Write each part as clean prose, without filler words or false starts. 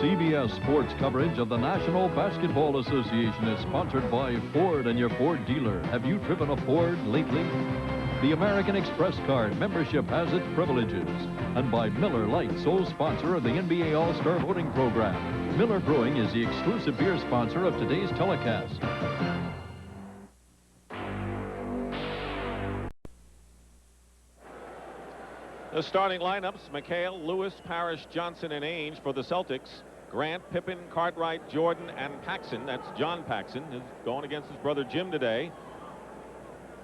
CBS Sports coverage of the National Basketball Association is sponsored by Ford and your Ford dealer. Have you driven a Ford lately? The American Express card membership has its privileges. And by Miller Lite, sole sponsor of the NBA All-Star voting program. Miller Brewing is the exclusive beer sponsor of today's telecast. The starting lineups: McHale, Lewis, Parrish, Johnson, and Ainge for the Celtics. Grant, Pippen, Cartwright, Jordan, and Paxson. That's John Paxson, who's going against his brother Jim today.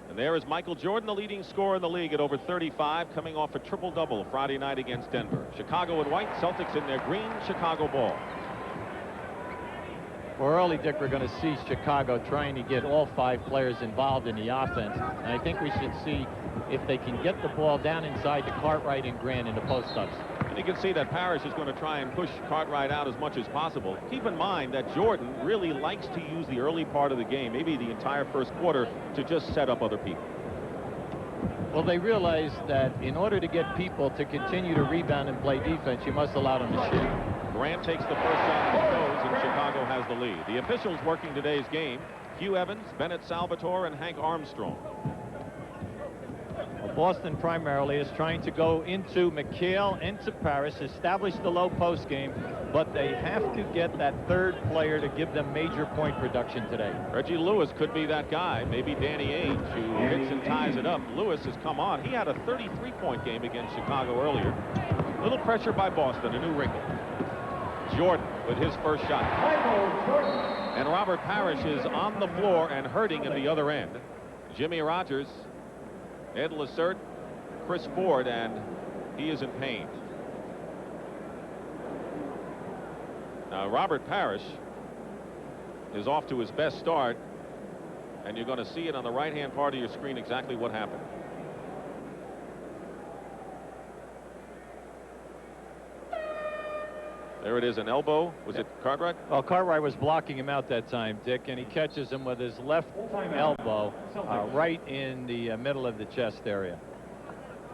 And there is Michael Jordan, the leading scorer in the league at over 35, coming off a triple-double Friday night against Denver. Chicago in white, Celtics in their green, Chicago ball. Well, early, Dick, we're going to see Chicago trying to get all 5 players involved in the offense. And I think we should see if they can get the ball down inside to Cartwright and Grant in the post-ups. And you can see that Parrish is going to try and push Cartwright out as much as possible. Keep in mind that Jordan really likes to use the early part of the game, maybe the entire first quarter, to just set up other people. Well, they realize that in order to get people to continue to rebound and play defense, you must allow them to shoot. Grant takes the first shot and goes, and Chicago has the lead. The officials working today's game: Hugh Evans, Bennett Salvatore, and Hank Armstrong. Well, Boston primarily is trying to go into McHale, into Parrish, establish the low post game, but they have to get that third player to give them major point production today. Reggie Lewis could be that guy. Maybe Danny Ainge, who hits and ties it up. Lewis has come on. He had a 33-point game against Chicago earlier. Little pressure by Boston, a new wrinkle. Jordan with his first shot. And Robert Parrish is on the floor and hurting at the other end. Jimmy Rogers, Ed Lacerte, Chris Ford, and he is in pain. Now, Robert Parrish is off to his best start, and you're going to see it on the right-hand part of your screen exactly what happened. There it is, an elbow. Was it Cartwright? Well, Cartwright was blocking him out that time, Dick, and he catches him with his left elbow right in the middle of the chest area.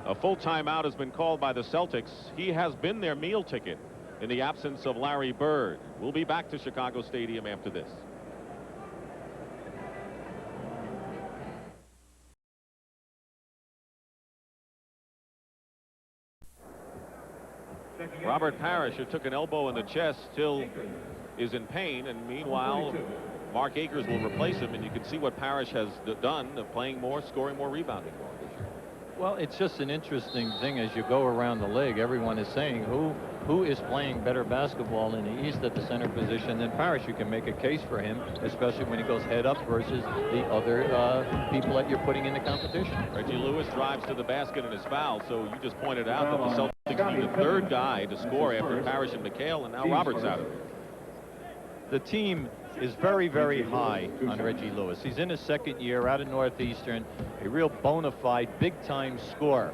A full timeout has been called by the Celtics. He has been their meal ticket in the absence of Larry Bird. We'll be back to Chicago Stadium after this. Robert Parrish, who took an elbow in the chest, still is in pain, and meanwhile Mark Akers will replace him, and you can see what Parrish has done of playing more, scoring more, rebounding more. Well, it's just an interesting thing as you go around the league. Everyone is saying who is playing better basketball in the East at the center position than Parrish. You can make a case for him, especially when he goes head up versus the other people that you're putting in the competition. Reggie Lewis drives to the basket and is fouled, so you just pointed out that the Celtics need the third guy to score after Parrish and McHale, and now Roberts out of it. The team is very, very high on Reggie Lewis. He's in his second year out of Northeastern, a real bona fide big-time scorer.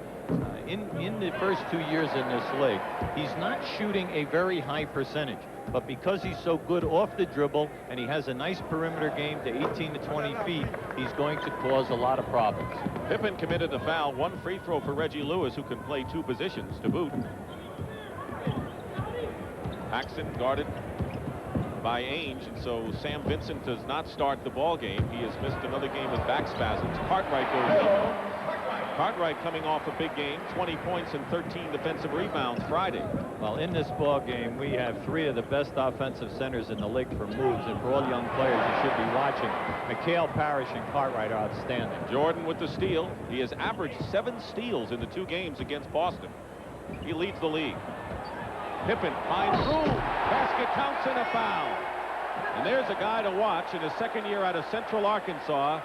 In the first 2 years in this league, he's not shooting a very high percentage, but because he's so good off the dribble and he has a nice perimeter game to 18 to 20 feet, he's going to cause a lot of problems. Pippen committed the foul. One free throw for Reggie Lewis, who can play 2 positions to boot. Paxson guarded by Ainge, and so Sam Vincent does not start the ball game. He has missed another game with back spasms. Cartwright goes up. Cartwright coming off a big game, 20 points and 13 defensive rebounds Friday. Well, in this ball game, we have 3 of the best offensive centers in the league for moves, and for all young players, you should be watching. McHale, Parrish, and Cartwright are outstanding. Jordan with the steal. He has averaged 7 steals in the 2 games against Boston. He leads the league. Pippen finds through. Basket counts and a foul. And there's a guy to watch in his second year out of Central Arkansas.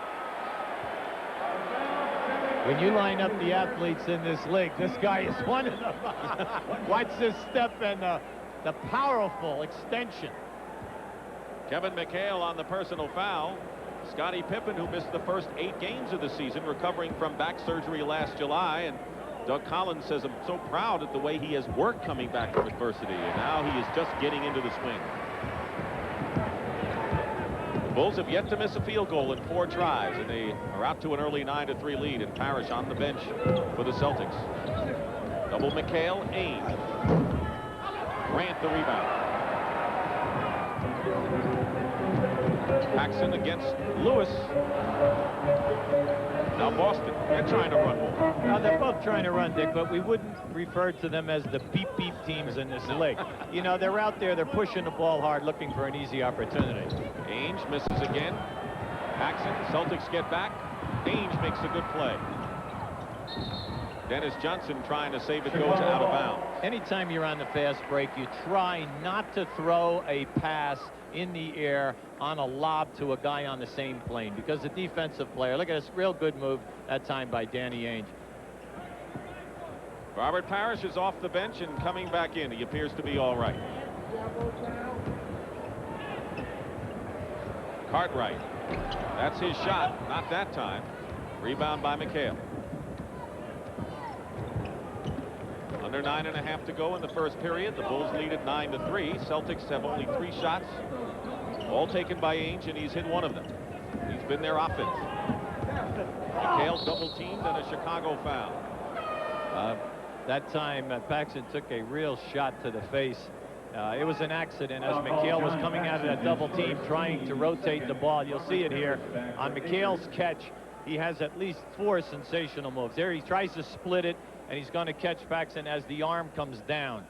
When you line up the athletes in this league, this guy is one of them. Watch this step and the powerful extension. Kevin McHale on the personal foul. Scottie Pippen, who missed the first 8 games of the season, recovering from back surgery last July. And Doug Collins says, I'm so proud at the way he has worked coming back from adversity, and now he is just getting into the swing. The Bulls have yet to miss a field goal in 4 tries, and they are out to an early 9-3 lead, and Parrish on the bench for the Celtics. Double McHale, Ainge. Grant the rebound. Paxson against Lewis. Now Boston, they're trying to run more. Now they're both trying to run, Dick, but we wouldn't refer to them as the beep-beep teams in this league. You know, they're out there, they're pushing the ball hard, looking for an easy opportunity. Ainge misses again. Paxson, Celtics get back. Ainge makes a good play. Dennis Johnson trying to save it, goes out of bounds. Anytime you're on the fast break, you try not to throw a pass in the air on a lob to a guy on the same plane, because the defensive player, look at this real good move that time by Danny Ainge. Robert Parrish is off the bench and coming back in. He appears to be all right. Cartwright, that's his shot, not that time. Rebound by McHale. Under 9.5 to go in the first period. The Bulls lead at 9-3. Celtics have only 3 shots, all taken by Ainge, and he's hit one of them. He's been their offense. McHale double teamed and a Chicago foul. That time Paxson took a real shot to the face. It was an accident as McHale was coming out of that double team trying to rotate the ball. You'll see it here on McHale's catch. He has at least 4 sensational moves. There he tries to split it, and he's going to catch Paxson as the arm comes down.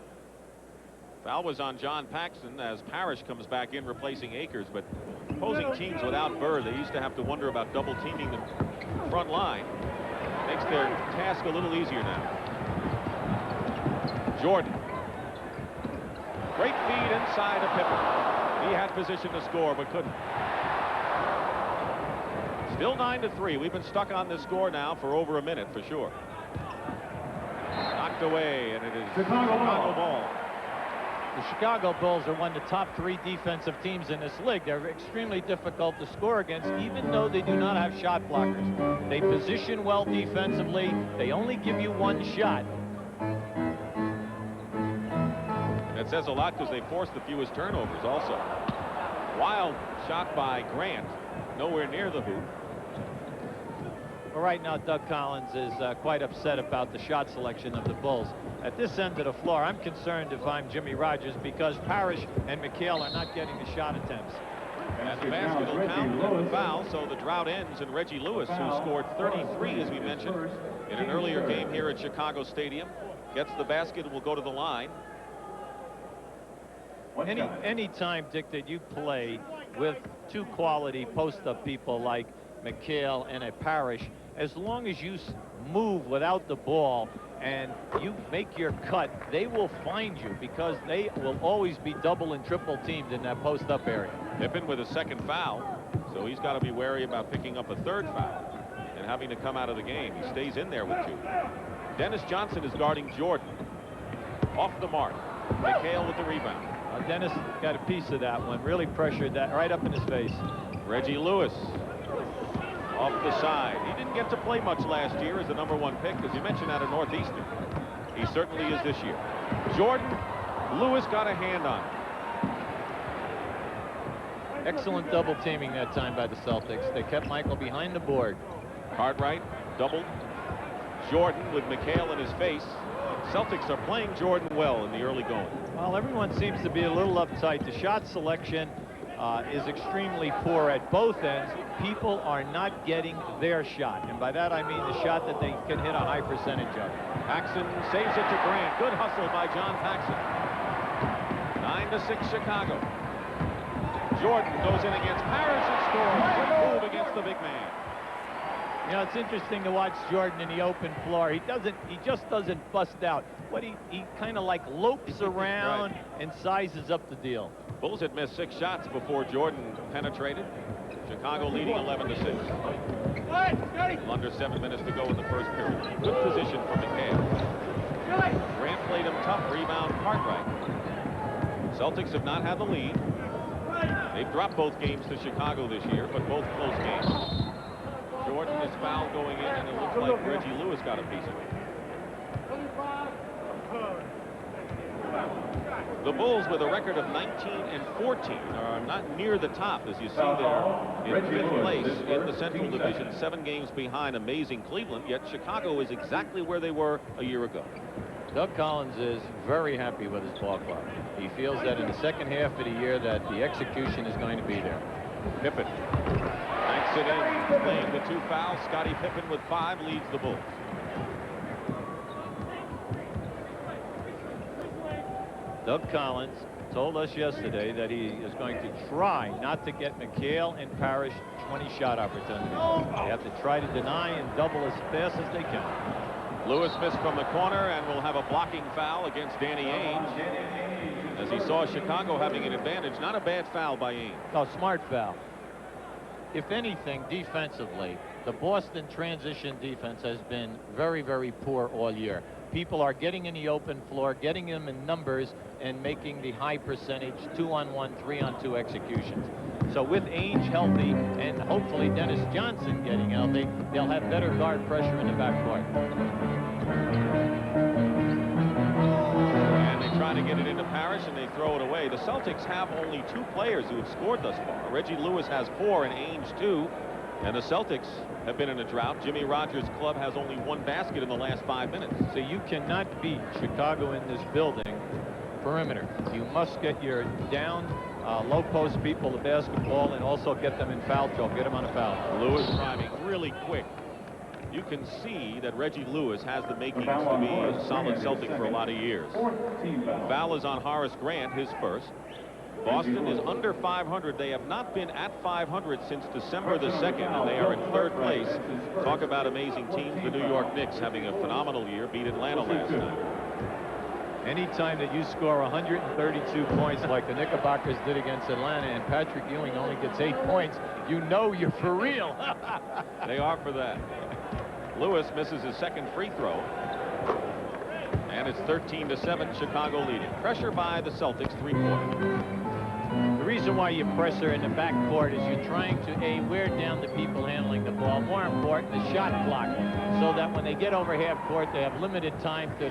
Foul was on John Paxson as Parrish comes back in replacing Akers, but opposing teams without Burr, they used to have to wonder about double teaming the front line. Makes their task a little easier now. Jordan. Great feed inside of Pippen. He had position to score but couldn't. Still 9-3. We've been stuck on this score now for over a minute for sure. Knocked away, and it is Chicago ball. The Chicago Bulls are one of the top 3 defensive teams in this league. They're extremely difficult to score against, even though they do not have shot blockers. They position well defensively. They only give you 1 shot. That says a lot because they forced the fewest turnovers also. Wild shot by Grant, nowhere near the hoop. Well, right now Doug Collins is quite upset about the shot selection of the Bulls. At this end of the floor, I'm concerned if I'm Jimmy Rogers, because Parrish and McHale are not getting the shot attempts. And the basket will count with the foul, so the drought ends, and Reggie Lewis, who scored 33, as we mentioned, in an earlier game here at Chicago Stadium, gets the basket and will go to the line. Any time, Dick, that you play with 2 quality post-up people like McHale and a Parrish, as long as you move without the ball and you make your cut, they will find you, because they will always be double and triple teamed in that post-up area. Pippen with a 2nd foul, so he's got to be wary about picking up a 3rd foul and having to come out of the game. He stays in there with 2. Dennis Johnson is guarding Jordan. Off the mark. McHale with the rebound. Dennis got a piece of that one, really pressured that right up in his face. Reggie Lewis off the side. He didn't get to play much last year as the #1 pick, as you mentioned, out of Northeastern. He certainly is this year. Jordan, Lewis got a hand on him. Excellent double teaming that time by the Celtics. They kept Michael behind the board. Cartwright doubled. Jordan with McHale in his face. Celtics are playing Jordan well in the early going. Well, everyone seems to be a little uptight. The shot selection is extremely poor at both ends. People are not getting their shot, and by that I mean the shot that they can hit a high percentage of. Paxson saves it to Grant. Good hustle by John Paxson. 9-6 Chicago. Jordan goes in against Parrish and scores. Good move against the big man. You know, it's interesting to watch Jordan in the open floor. He just doesn't bust out. He kind of like lopes around and sizes up the deal. Bulls had missed 6 shots before Jordan penetrated. Chicago leading 11-6. Under 7 minutes to go in the first period. Good position for McHale. Grant played him tough. Rebound Cartwright. Celtics have not had the lead. They've dropped both games to Chicago this year, but both close games. Jordan is fouled going in, and it looks like Reggie Lewis got a piece of it. The Bulls, with a record of 19-14, are not near the top, as you see there, in 5th place in the Central Division, 7 games behind amazing Cleveland, yet Chicago is exactly where they were a year ago. Doug Collins is very happy with his ball club. He feels that in the second half of the year that the execution is going to be there. Pippen banks it in, playing the 2 fouls. Scottie Pippen with 5 leads the Bulls. Doug Collins told us yesterday that he is going to try not to get McHale and Parrish 20 shot opportunities. They have to try to deny and double as fast as they can. Lewis missed from the corner and will have a blocking foul against Danny Ainge, as he saw Chicago having an advantage. Not a bad foul by Ainge. Oh, smart foul. If anything, defensively, the Boston transition defense has been very, very poor all year. People are getting in the open floor, getting them in numbers, and making the high percentage 2-on-1, 3-on-2 executions. So with Ainge healthy and hopefully Dennis Johnson getting healthy, they'll have better guard pressure in the backcourt. And they try to get it into Parrish, and they throw it away. The Celtics have only 2 players who have scored thus far. Reggie Lewis has 4 and Ainge 2. And the Celtics have been in a drought. Jimmy Rogers' club has only 1 basket in the last 5 minutes. So you cannot beat Chicago in this building perimeter. You must get your down low post people the basketball and also get them in foul trouble. Get them on a foul. Lewis driving really quick. You can see that Reggie Lewis has the makings to be a solid Celtic for a lot of years. Foul is on Horace Grant, his first. Boston is under 500. They have not been at 500 since December the 2nd, and they are in 3rd place. Talk about amazing teams. The New York Knicks having a phenomenal year, beat Atlanta last night. Anytime that you score 132 points like the Knickerbockers did against Atlanta and Patrick Ewing only gets 8 points, you know you're for real. They are for that. Lewis misses his 2nd free throw. And it's 13-7, Chicago leading. Pressure by the Celtics, 3-quarter. The reason why you press her in the backcourt is you're trying to, A, wear down the people handling the ball. More important, the shot clock, so that when they get over half court, they have limited time for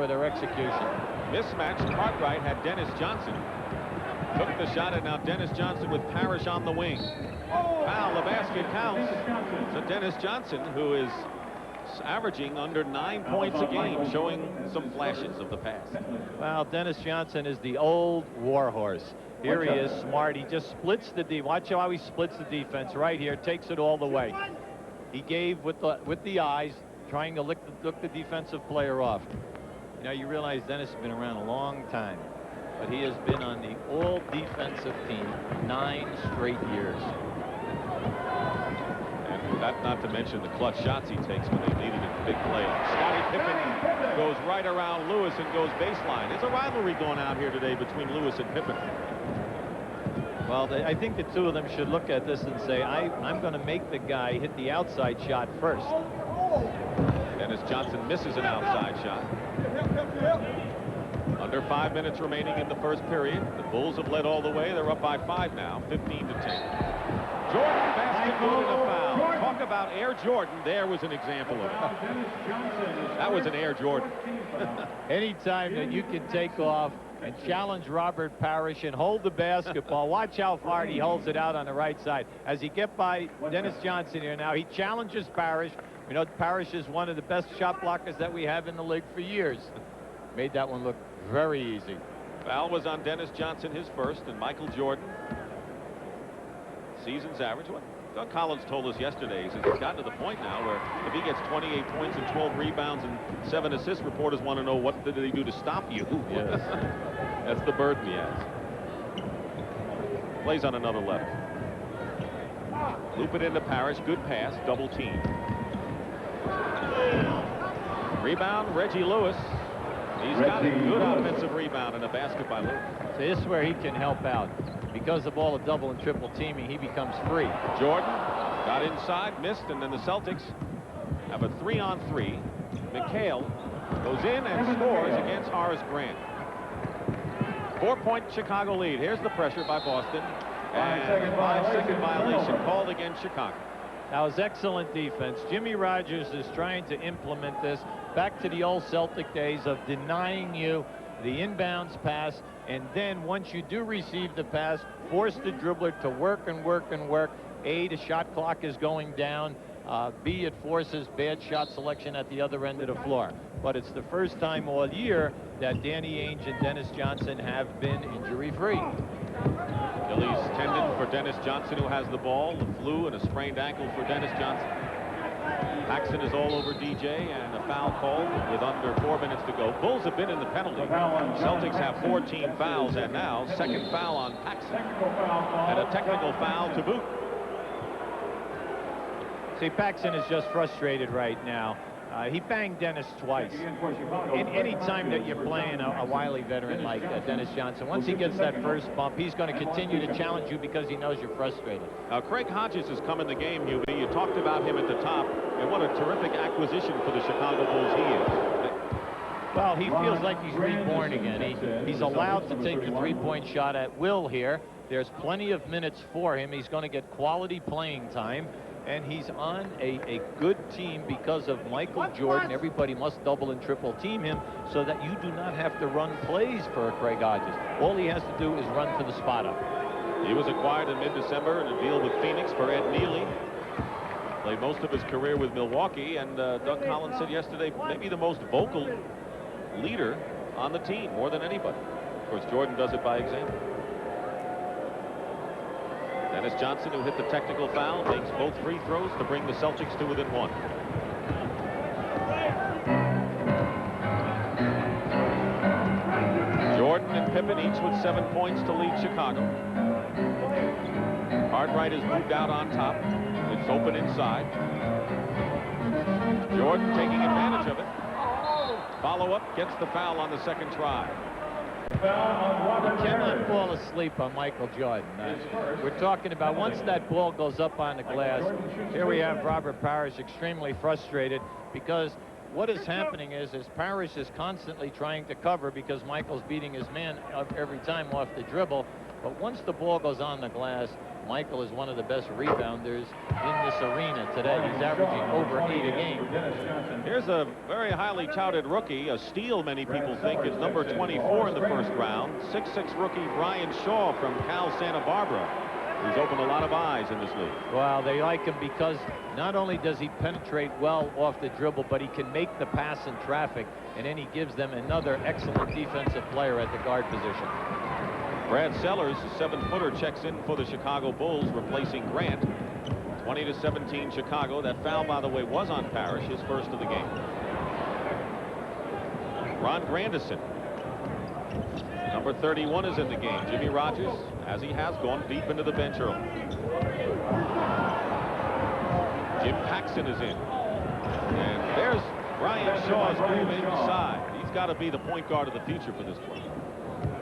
their execution. Mismatch. Cartwright had Dennis Johnson. Took the shot, and now Dennis Johnson with Parrish on the wing. Foul, the basket counts. So Dennis Johnson, who is averaging under 9 points a game, showing some flashes of the past. Well, Dennis Johnson is the old warhorse. Here he is, smart. He just splits the D. Watch how he splits the defense right here. Takes it all the way. He gave with the eyes, trying to look the defensive player off. You know, you realize Dennis has been around a long time, but he has been on the all-defensive team 9 straight years. Not to mention the clutch shots he takes when they need it in big playoffs. Scottie Pippen goes right around Lewis and goes baseline. There's a rivalry going out here today between Lewis and Pippen. Well, I think the 2 of them should look at this and say, I'm going to make the guy hit the outside shot first. Dennis Johnson misses an outside shot. Under 5 minutes remaining in the first period. The Bulls have led all the way. They're up by 5 now, 15-10. Jordan basket good and a foul. Talk about Air Jordan. There was an example of it. That was an Air Jordan. Anytime that you can take off and challenge Robert Parrish and hold the basketball, watch how far he holds it out on the right side. As he get by Dennis Johnson here now, he challenges Parrish. You know, Parrish is one of the best shot blockers that we have in the league for years. Made that one look very easy. Foul was on Dennis Johnson, his first, and Michael Jordan. Season's average. What Doug Collins told us yesterday is it's gotten to the point now where if he gets 28 points and 12 rebounds and 7 assists, reporters want to know what did they do to stop you. Yes. That's the burden he has. Plays on another level. Loop it into Parrish. Good pass. Double team. Rebound, Reggie Lewis. He's got a good offensive rebound and a basket by Lewis. So this is where he can help out. Because of all the double and triple teaming, he becomes free. Jordan got inside, missed, and then the Celtics have a 3-on-3. McHale goes in and scores against Horace Grant. 4-point Chicago lead. Here's the pressure by Boston. And 5-second violation called against Chicago. That was excellent defense. Jimmy Rogers is trying to implement this back to the old Celtic days of denying you the inbounds pass, and then once you do receive the pass, force the dribbler to work and work and work. A, the shot clock is going down. B, it forces bad shot selection at the other end of the floor. but it's the first time all year that Danny Ainge and Dennis Johnson have been injury-free. Achilles tendon for Dennis Johnson, who has the ball. The flu and a sprained ankle for Dennis Johnson. Paxson is all over DJ, and a foul called with under 4 minutes to go. Bulls have been in the penalty. Celtics have 14 fouls, and now second foul on Paxson. And a technical foul to boot. See, Paxson is just frustrated right now. He banged Dennis twice. And any time that you're playing a wily veteran like Dennis Johnson, once he gets that first bump, he's going to continue to challenge you because he knows you're frustrated. Craig Hodges has come in the game, UV. You talked about him at the top, and what a terrific acquisition for the Chicago Bulls he is. Well, he feels like he's reborn again. He's allowed to take the three-point shot at will here. There's plenty of minutes for him. He's going to get quality playing time. And he's on a good team because of Michael Jordan. Everybody must double and triple team him so that you do not have to run plays for Craig Hodges. All he has to do is run for the spot up. He was acquired in mid-December in a deal with Phoenix for Ed Nealy. Played most of his career with Milwaukee, and Doug Collins said yesterday maybe the most vocal leader on the team, more than anybody. Of course, Jordan does it by example. Dennis Johnson, who hit the technical foul, makes both free throws to bring the Celtics to within one. Jordan and Pippen each with 7 points to lead Chicago. Cartwright has moved out on top. It's open inside. Jordan taking advantage of it. Follow-up, gets the foul on the second try. You cannot fall asleep on Michael Jordan. We're talking about once that ball goes up on the glass. Here we have Robert Parrish extremely frustrated because what is happening is Parrish is constantly trying to cover because Michael's beating his man every time off the dribble. But once the ball goes on the glass, Michael is one of the best rebounders in this arena today. He's averaging over 8 a game. Here's a very highly touted rookie, a steal many people think is number 24 in the first round. 6'6" rookie Brian Shaw from Cal Santa Barbara, who's opened a lot of eyes in this league. Well, they like him because not only does he penetrate well off the dribble, but he can make the pass in traffic, and then he gives them another excellent defensive player at the guard position. Brad Sellers, a 7-footer, checks in for the Chicago Bulls, replacing Grant. 20-17 Chicago. That foul, by the way, was on Parrish, his first of the game. Ron Grandison, number 31, is in the game. Jimmy Rogers, as he has, gone deep into the bench early. Jim Paxson is in. And there's Brian Shaw's move inside. He's got to be the point guard of the future for this play.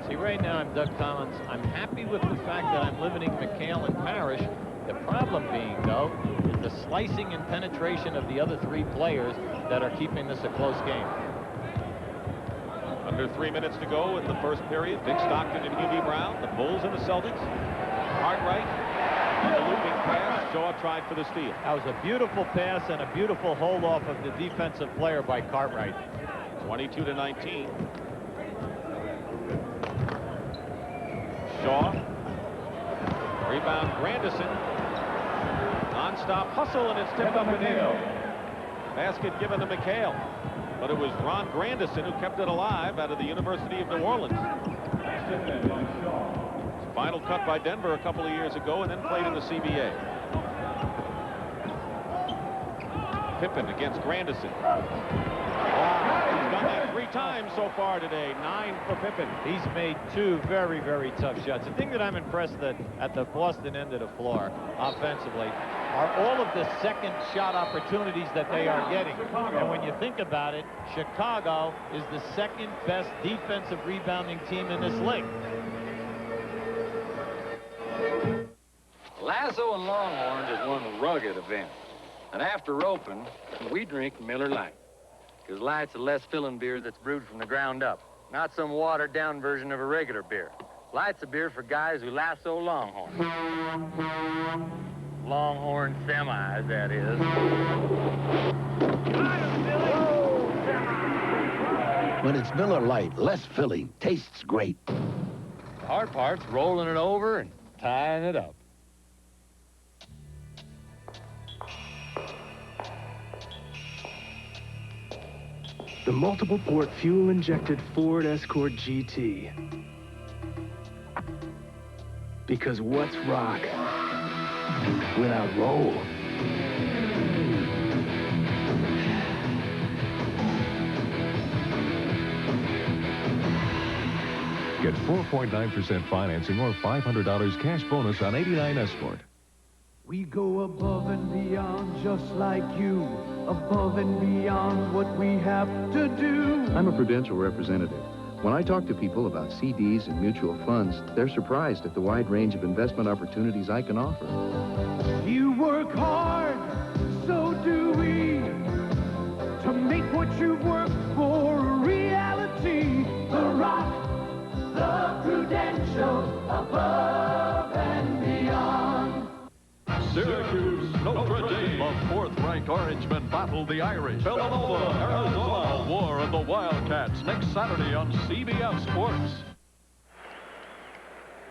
See, right now I'm Doug Collins. I'm happy with the fact that I'm limiting McHale and Parrish. The problem being, though, is the slicing and penetration of the other 3 players that are keeping this a close game. Under 3 minutes to go in the first period. Dick Stockton and Hubie Brown, the Bulls and the Celtics. Cartwright on the looping pass. Shaw tried for the steal. That was a beautiful pass and a beautiful hold off of the defensive player by Cartwright. 22-19. Shaw. Rebound Grandison. Non-stop hustle, and it's tipped up and in. Basket given to McHale. But it was Ron Grandison who kept it alive out of the University of New Orleans. Final cut by Denver a couple of years ago and then played in the CBA. Pippen against Grandison. He's done that 3 times so far today. 9 for Pippen. He's made 2 very, very tough shots. The thing that I'm impressed at the Boston end of the floor offensively are all of the second shot opportunities that they are getting. And when you think about it, Chicago is the second best defensive rebounding team in this league. Lasso and Longhorns is one rugged event. And after roping, we drink Miller Lite. Because Light's a less filling beer that's brewed from the ground up. Not some watered-down version of a regular beer. Light's a beer for guys who lasso Longhorns. Longhorn semis, that is. When it's Miller Lite, less filling, tastes great. The hard part's rolling it over and tying it up. the multiple-port fuel-injected Ford Escort GT. Because what's rock without roll? Get 4.9% financing or $500 cash bonus on 89 Escort. We go above and beyond just like you, above and beyond what we have to do. I'm a Prudential representative. When I talk to people about CDs and mutual funds, they're surprised at the wide range of investment opportunities I can offer. You work hard, so do we, to make what you've worked for a reality. The Rock, the Prudential, above and beyond. Syracuse, Notre Dame. The fourth-ranked Orangemen battle the Irish. Villanova, Arizona. War of the Wildcats next Saturday on CBS Sports.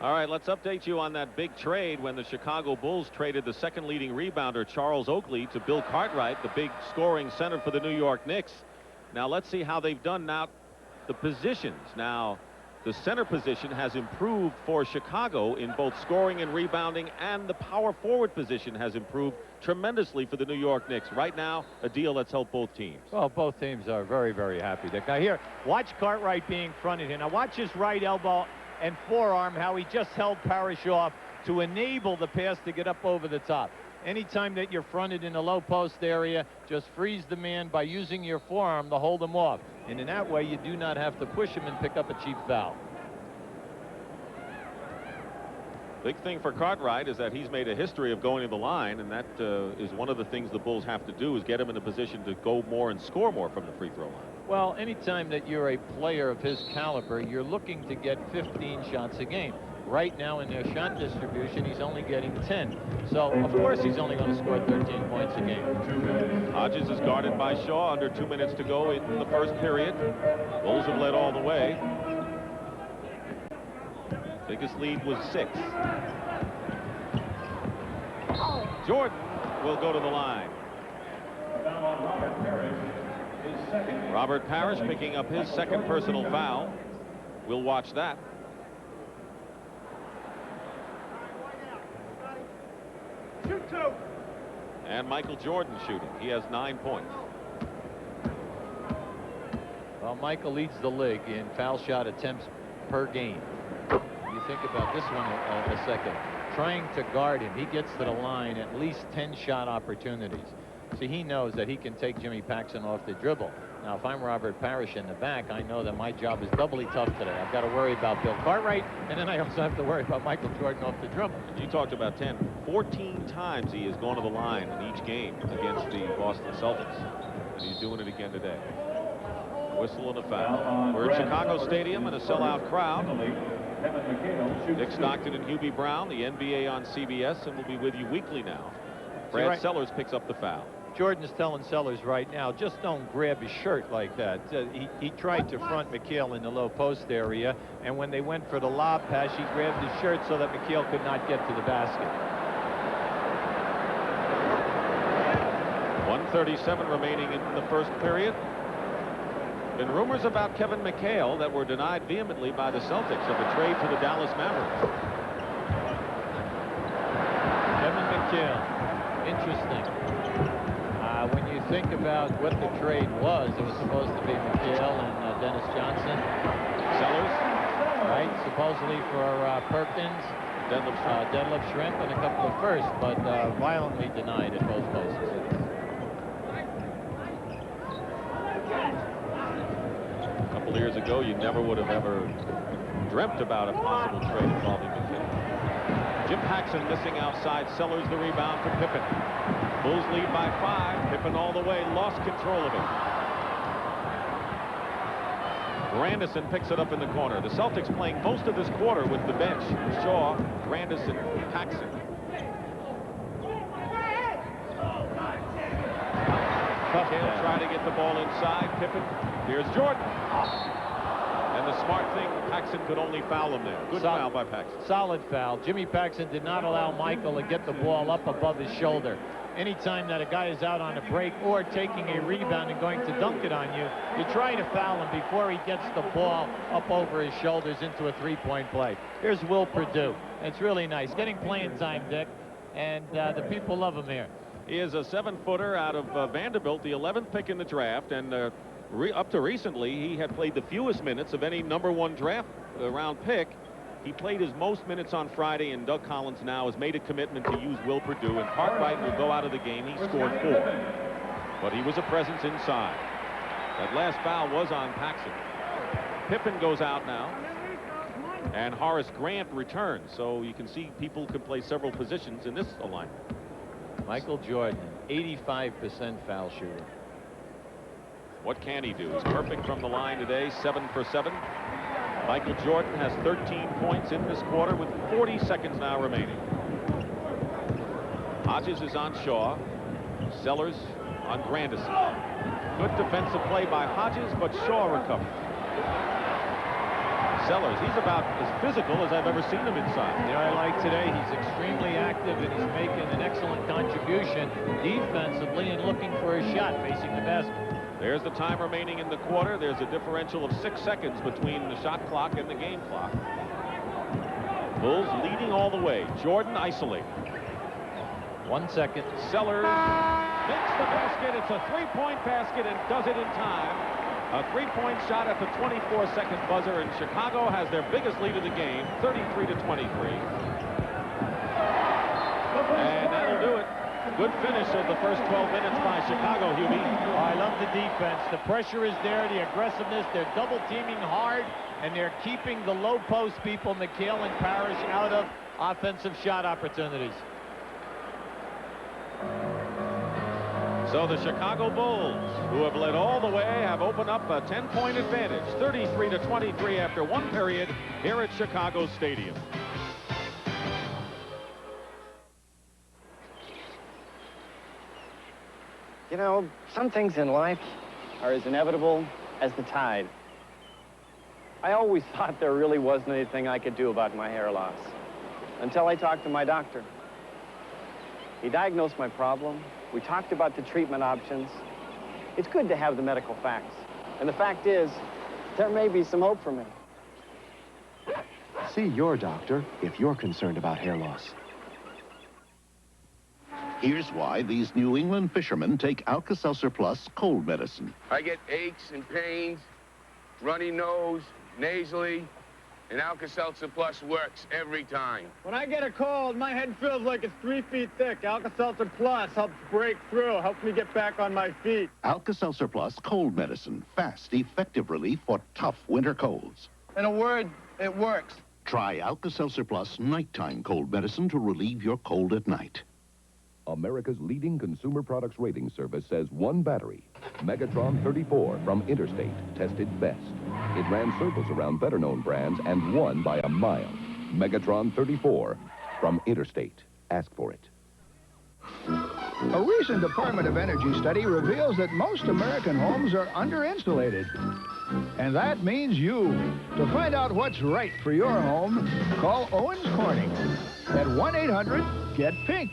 All right, let's update you on that big trade when the Chicago Bulls traded the second leading rebounder, Charles Oakley, to Bill Cartwright, the big scoring center for the New York Knicks. Now, let's see how they've done now. The positions. Now, the center position has improved for Chicago in both scoring and rebounding, and the power forward position has improved tremendously for the New York Knicks. Right now, a deal that's helped both teams. Well, both teams are very, very happy. Dick. Now here, watch Cartwright being fronted here. Now watch his right elbow and forearm, how he just held Parrish off to enable the pass to get up over the top. Anytime that you're fronted in the low post area, just freeze the man by using your forearm to hold him off. And in that way, you do not have to push him and pick up a cheap foul. Big thing for Cartwright is that he's made a history of going to the line, and that is one of the things the Bulls have to do, is get him in a position to go more and score more from the free throw line. Well, anytime that you're a player of his caliber, you're looking to get 15 shots a game. Right now in their shot distribution, he's only getting 10. So, of course, he's only going to score 13 points a game. Hodges is guarded by Shaw. Under 2 minutes to go in the first period. Bulls have led all the way. Biggest lead was 6. Jordan will go to the line. Robert Parrish picking up his second personal foul. We'll watch that. And Michael Jordan shooting. He has 9 points. Well, Michael leads the league in foul shot attempts per game. You think about this one a second. Trying to guard him, he gets to the line at least 10 shot opportunities. See, he knows that he can take Jimmy Paxson off the dribble. Now, if I'm Robert Parrish in the back, I know that my job is doubly tough today. I've got to worry about Bill Cartwright, and then I also have to worry about Michael Jordan off the dribble. You talked about 10. 14 times he has gone to the line in each game against the Boston Celtics, and he's doing it again today. Whistle and a foul. We're at Chicago Stadium in a sellout crowd. Dick Stockton and Hubie Brown, the NBA on CBS, and we'll be with you weekly now. Brad Sellers picks up the foul. Jordan's telling Sellers right now, just don't grab his shirt like that. He tried to front McHale in the low post area, and when they went for the lob pass, he grabbed his shirt so that McHale could not get to the basket. 1:37 remaining in the first period. Been rumors about Kevin McHale that were denied vehemently by the Celtics of a trade to the Dallas Mavericks. Kevin McHale, interesting. When you think about what the trade was, it was supposed to be McHale and Dennis Johnson. Sellers. Right, supposedly for Perkins, Deadlift Shrimp, and a couple of firsts, but violently denied at both places. A couple years ago, you never would have ever dreamt about a possible trade involving McHale. Jim Paxson missing outside. Sellers the rebound for Pippen. Bulls lead by 5. Pippen all the way, lost control of it. Grandison picks it up in the corner. The Celtics playing most of this quarter with the bench. Shaw, Grandison, Paxson. McHale trying to get the ball inside. Pippen. Here's Jordan. And the smart thing, Paxson could only foul him there. Good foul by Paxson. Solid foul. Jimmy Paxson did not allow Michael to get the ball up above his shoulder. Anytime that a guy is out on a break or taking a rebound and going to dunk it on you, you try to foul him before he gets the ball up over his shoulders into a three-point play. Here's Will Perdue. It's really nice. Getting playing time, Dick, and the people love him here. He is a 7-footer out of Vanderbilt, the 11th pick in the draft, and up to recently, he had played the fewest minutes of any #1 draft round pick. He played his most minutes on Friday, and Doug Collins now has made a commitment to use Will Perdue, and Cartwright will go out of the game. He scored 4, but he was a presence inside. That last foul was on Paxson. Pippen goes out now, and Horace Grant returns, so you can see people can play several positions in this alignment. Michael Jordan, 85% foul shooter. What can he do? He's perfect from the line today, 7 for 7. Michael Jordan has 13 points in this quarter with 40 seconds now remaining. Hodges is on Shaw. Sellers on Grandison. Good defensive play by Hodges, but Shaw recovers. Sellers, he's about as physical as I've ever seen him inside. You know, I like today, he's extremely active and he's making an excellent contribution defensively and looking for a shot facing the basket. There's the time remaining in the quarter. There's a differential of 6 seconds between the shot clock and the game clock. Bulls leading all the way. Jordan isolated. 1 second. Sellers makes the basket. It's a three-point basket and does it in time. A three-point shot at the 24-second buzzer, and Chicago has their biggest lead of the game, 33-23. And that'll do it. Good finish of the first 12 minutes by Chicago, Hubie. Oh, I love the defense. The pressure is there, the aggressiveness. They're double teaming hard, and they're keeping the low post people, McHale and Parrish, out of offensive shot opportunities. So the Chicago Bulls, who have led all the way, have opened up a 10-point advantage, 33-23 after one period here at Chicago Stadium. You know, some things in life are as inevitable as the tide. I always thought there really wasn't anything I could do about my hair loss until I talked to my doctor. He diagnosed my problem. We talked about the treatment options. It's good to have the medical facts. And the fact is, there may be some hope for me. See your doctor if you're concerned about hair loss. Here's why these New England fishermen take Alka-Seltzer Plus cold medicine. I get aches and pains, runny nose, nasally, and Alka-Seltzer Plus works every time. When I get a cold, my head feels like it's 3 feet thick. Alka-Seltzer Plus helps break through, helps me get back on my feet. Alka-Seltzer Plus cold medicine. Fast, effective relief for tough winter colds. In a word, it works. Try Alka-Seltzer Plus nighttime cold medicine to relieve your cold at night. America's leading consumer products rating service says one battery, Megatron 34 from Interstate, tested best. It ran circles around better-known brands and won by a mile. Megatron 34 from Interstate. Ask for it. A recent Department of Energy study reveals that most American homes are under-insulated. And that means you. To find out what's right for your home, call Owens Corning at 1-800-GET-PINK.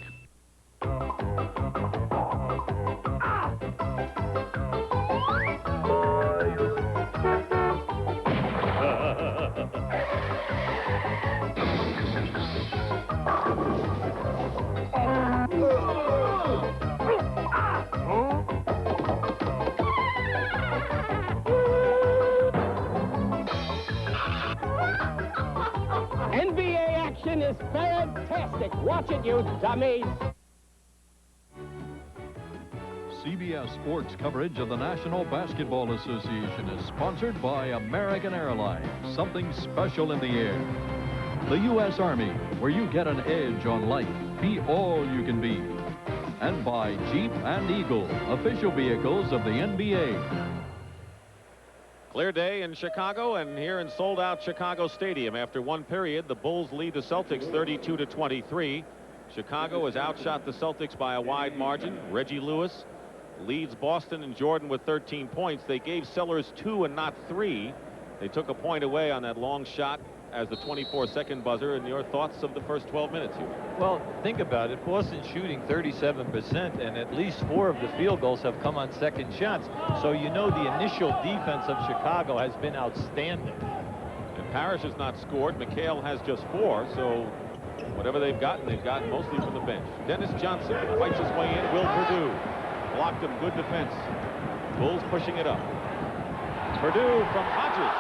NBA action is fantastic. Watch it, you dummies. CBS Sports coverage of the National Basketball Association is sponsored by American Airlines. Something special in the air. The U.S. Army, where you get an edge on life. Be all you can be. And by Jeep and Eagle, official vehicles of the NBA. Clear day in Chicago and here in sold-out Chicago Stadium. After one period, the Bulls lead the Celtics 32-23. Chicago has outshot the Celtics by a wide margin. Reggie Lewis leads Boston and Jordan with 13 points. They gave Sellers 2 and not 3. They took a point away on that long shot as the 24-second buzzer. And your thoughts of the first 12 minutes here? Well, think about it. Boston's shooting 37%, and at least 4 of the field goals have come on second shots. So you know the initial defense of Chicago has been outstanding. And Parrish has not scored. McHale has just 4. So whatever they've gotten mostly from the bench. Dennis Johnson fights his way in. Will Perdue blocked him. Good defense. Bulls pushing it up. Perdue from Hodges.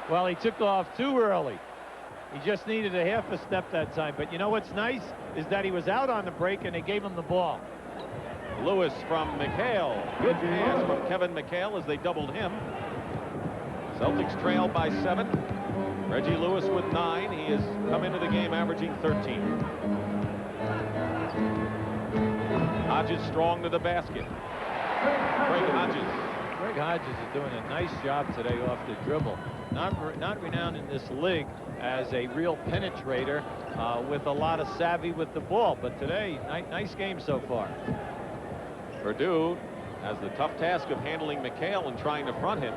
Well, he took off too early. He just needed a half a step that time. But you know what's nice is that he was out on the break and they gave him the ball. Lewis from McHale. Good pass from Kevin McHale as they doubled him. Celtics trail by 7. Reggie Lewis with 9. He has come into the game averaging 13. Hodges strong to the basket. Greg Hodges. Greg Hodges is doing a nice job today off the dribble. Not renowned in this league as a real penetrator with a lot of savvy with the ball. But today, nice game so far. Perdue has the tough task of handling McHale and trying to front him.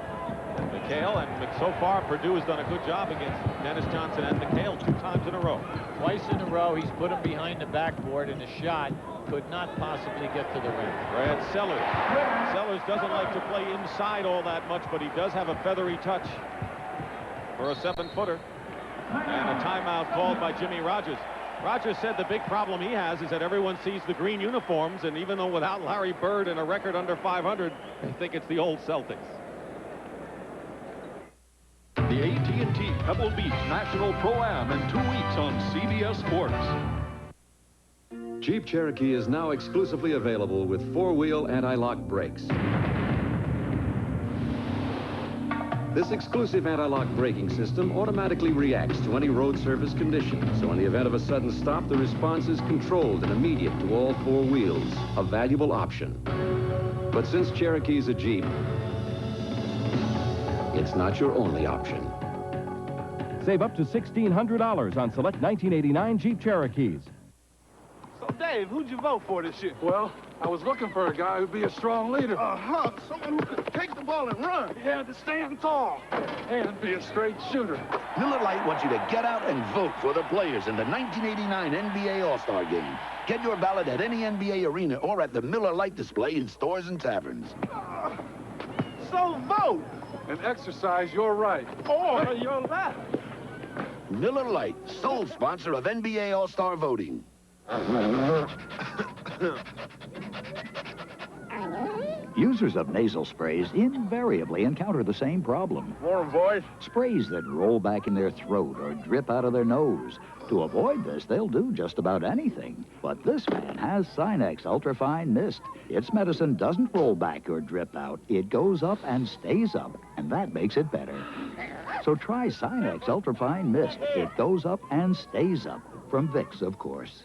McHale, and so far Perdue has done a good job against Dennis Johnson and McHale 2 times in a row. Twice in a row, he's put him behind the backboard, and a shot could not possibly get to the rim. Brad Sellers. Sellers doesn't like to play inside all that much, but he does have a feathery touch for a 7-footer. And a timeout called by Jimmy Rogers. Rogers said the big problem he has is that everyone sees the green uniforms, and even though without Larry Bird and a record under 500, they think it's the old Celtics. The AT&T Pebble Beach National Pro-Am in 2 weeks on CBS Sports. Jeep Cherokee is now exclusively available with 4-wheel anti-lock brakes. This exclusive anti-lock braking system automatically reacts to any road surface condition. So in the event of a sudden stop, the response is controlled and immediate to all 4 wheels, a valuable option. But since Cherokee is a Jeep, it's not your only option. Save up to $1,600 on select 1989 Jeep Cherokees. So, Dave, who'd you vote for this year? Well, I was looking for a guy who'd be a strong leader. Someone who could take the ball and run. He had to stand tall and be a straight shooter. Miller Lite wants you to get out and vote for the players in the 1989 NBA All-Star Game. Get your ballot at any NBA arena or at the Miller Lite display in stores and taverns. So vote and exercise your right or your left. Miller Lite, sole sponsor of NBA All-Star voting. Users of nasal sprays invariably encounter the same problem. Morning, boys. Sprays that roll back in their throat or drip out of their nose. To avoid this, they'll do just about anything. But this man has Sinex Ultrafine Mist. Its medicine doesn't roll back or drip out. It goes up and stays up, and that makes it better. So try Sinex Ultrafine Mist. It goes up and stays up. From Vicks, of course.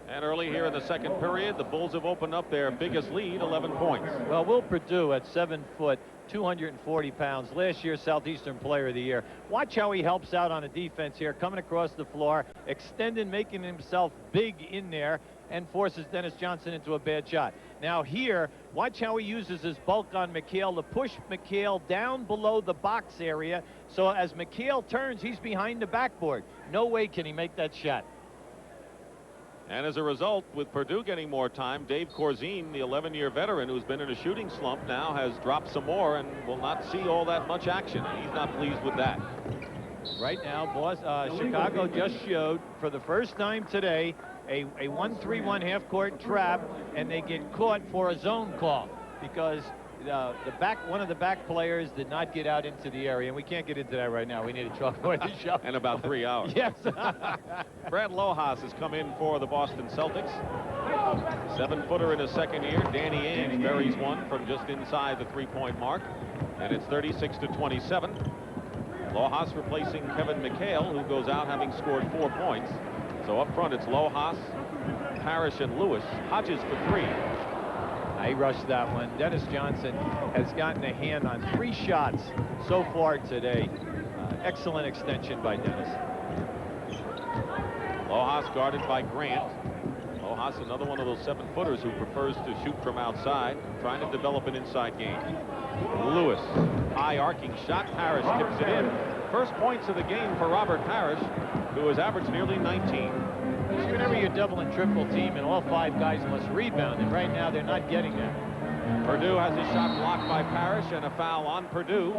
And early here in the second period, the Bulls have opened up their biggest lead, 11 points. Well, Will Perdue at 7 foot, 240 pounds, last year Southeastern Player of the Year. Watch how he helps out on a defense here, coming across the floor, extending, making himself big in there, and forces Dennis Johnson into a bad shot. Now here, watch how he uses his bulk on McHale to push McHale down below the box area, so as McHale turns, he's behind the backboard. No way can he make that shot. And as a result, with Perdue getting more time, Dave Corzine, the 11-year veteran who's been in a shooting slump now, has dropped some more and will not see all that much action. He's not pleased with that. Right now, Chicago just showed for the first time today a 1-3-1 half-court trap, and they get caught for a zone call because one of the back players did not get out into the area, and we can't get into that right now. We need to chalkboard the show. In about 3 hours. Yes. Brad Lojas has come in for the Boston Celtics. 7-footer in his second year. Danny Ainge buries one from just inside the 3-point mark, and it's 36-27. Lojas replacing Kevin McHale, who goes out having scored 4 points. So up front, it's Lojas, Parrish, and Lewis. Hodges for 3. He rushed that one. Dennis Johnson has gotten a hand on 3 shots so far today. Excellent extension by Dennis. Lojas guarded by Grant. Lojas, another one of those 7-footers who prefers to shoot from outside, trying to develop an inside game. Lewis, high arcing shot. Parrish tips it in. First points of the game for Robert Parrish, who has averaged nearly 19. Whenever you're double and triple team and all 5 guys must rebound, and right now they're not getting that. Perdue has his shot blocked by Parrish and a foul on Perdue.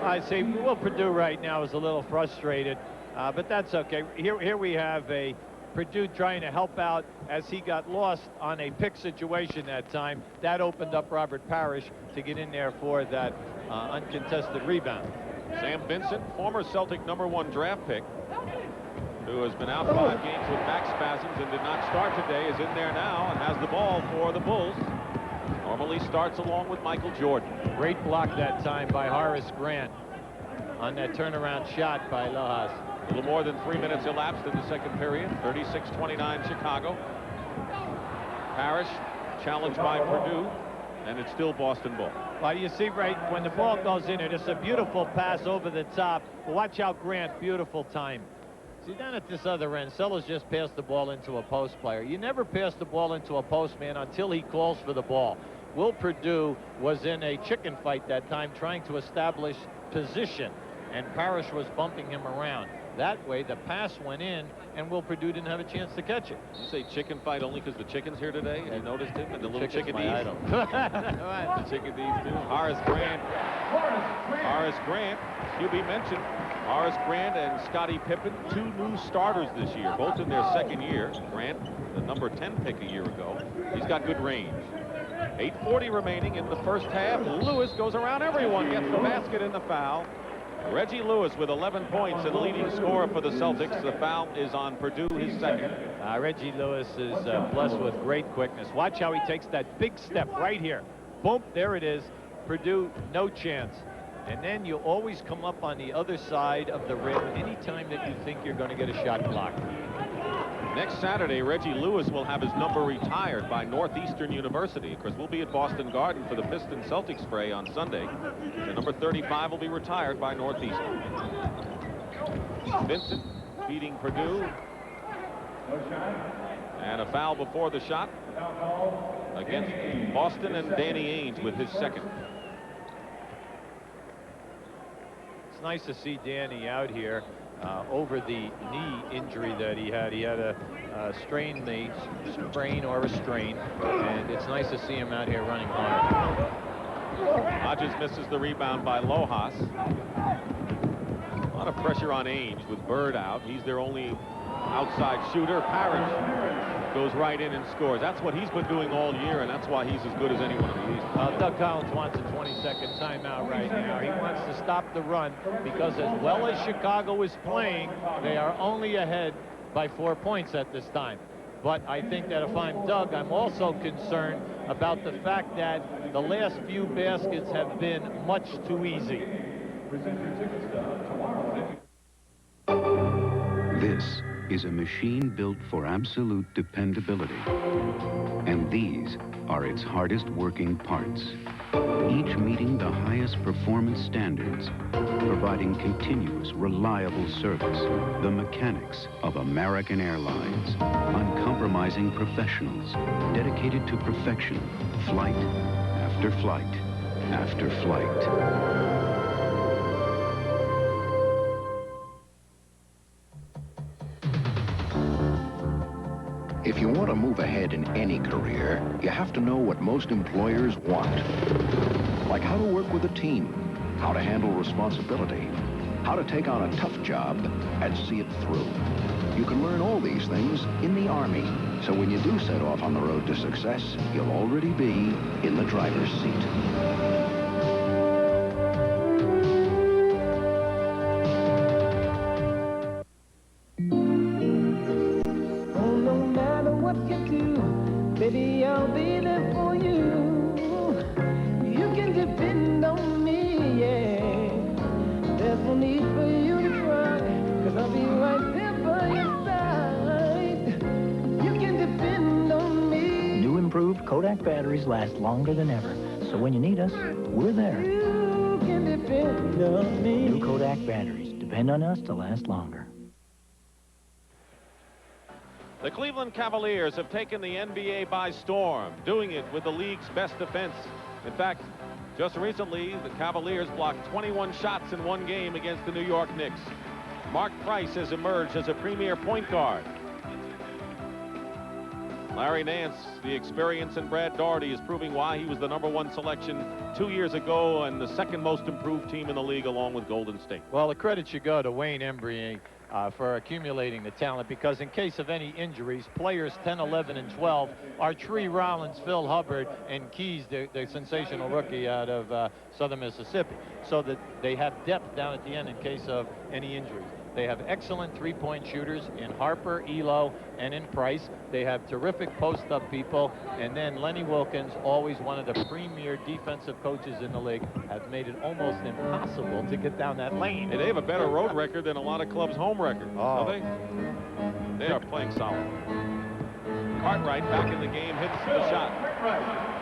I'd say Will Perdue right now is a little frustrated, but that's okay. Here we have a Perdue trying to help out as he got lost on a pick situation that time. That opened up Robert Parrish to get in there for that uncontested rebound. Sam Vincent, former Celtic #1 draft pick, who has been out 5 games with back spasms and did not start today, is in there now and has the ball for the Bulls. Normally starts along with Michael Jordan. Great block that time by Horace Grant on that turnaround shot by Lojas. A little more than 3 minutes elapsed in the second period. 36-29 Chicago. Parrish challenged by Perdue, and it's still Boston ball. Well, you see right when the ball goes in, it's a beautiful pass over the top. Watch out, Grant, beautiful time. See, down at this other end, Sellers just passed the ball into a post player. You never pass the ball into a post man until he calls for the ball. Will Perdue was in a chicken fight that time trying to establish position, and Parrish was bumping him around. That way, the pass went in, and Will Perdue didn't have a chance to catch it. You say chicken fight only because the chicken's here today? You noticed him and the little Chicken's chickadees? my idol. The chickadees, too. Horace Grant. Horace Grant, QB mentioned. Horace Grant and Scottie Pippen, 2 new starters this year, both in their second year. Grant, the number 10 pick a year ago. He's got good range. 8:40 remaining in the first half. Lewis goes around everyone, gets the basket and the foul. Reggie Lewis with 11 points and leading scorer for the Celtics. The foul is on Perdue, his second. Reggie Lewis is blessed with great quickness. Watch how he takes that big step right here. Boom, there it is. Perdue, no chance. And then you always come up on the other side of the rim anytime that you think you're going to get a shot blocked. Next Saturday, Reggie Lewis will have his number retired by Northeastern University. Of course, we'll be at Boston Garden for the Pistons-Celtics fray on Sunday. The number 35 will be retired by Northeastern. Vincent beating Perdue. And a foul before the shot against Boston, and Danny Ainge with his second. It's nice to see Danny out here over the knee injury that he had. He had a sprain or a strain, and it's nice to see him out here running hard. Hodges misses the rebound by Lojas. A lot of pressure on Ainge with Bird out. He's their only outside shooter. Parrish goes right in and scores. That's what he's been doing all year, and that's why he's as good as anyone in the East. Doug Collins wants a 20-second timeout right now. He wants to stop the run because as well as Chicago is playing, they are only ahead by 4 points at this time. But I think that if I'm Doug, I'm also concerned about the fact that the last few baskets have been much too easy. This is a machine built for absolute dependability. And these are its hardest working parts, each meeting the highest performance standards, providing continuous, reliable service. The mechanics of American Airlines, uncompromising professionals, dedicated to perfection, flight after flight after flight. If you want to move ahead in any career, you have to know what most employers want. Like how to work with a team, how to handle responsibility, how to take on a tough job and see it through. You can learn all these things in the Army, so when you do set off on the road to success, you'll already be in the driver's seat. Baby, I'll be there for you. You can depend on me, yeah. There's no need for you to cry, 'cause I'll be right there by your side. You can depend on me. New improved Kodak batteries last longer than ever. So when you need us, we're there. You can depend on me. New Kodak batteries Depend on us to last longer. The Cleveland Cavaliers have taken the NBA by storm, doing it with the league's best defense. In fact, just recently, the Cavaliers blocked 21 shots in one game against the New York Knicks. Mark Price has emerged as a premier point guard. Larry Nance, the experience in Brad Daugherty, is proving why he was the #1 selection 2 years ago and the second most improved team in the league along with Golden State. Well, the credit should go to Wayne Embry for accumulating the talent, because in case of any injuries, players 10, 11, and 12 are Tree Rollins, Phil Hubbard, and Keys, the sensational rookie out of Southern Mississippi, so that they have depth down at the end in case of any injuries. They have excellent three-point shooters in Harper, Elo, and in Price. They have terrific post-up people. And then Lenny Wilkins, always one of the premier defensive coaches in the league, have made it almost impossible to get down that lane. And they have a better road record than a lot of clubs' home record, don't they? They are playing solid. Cartwright back in the game, hits the shot.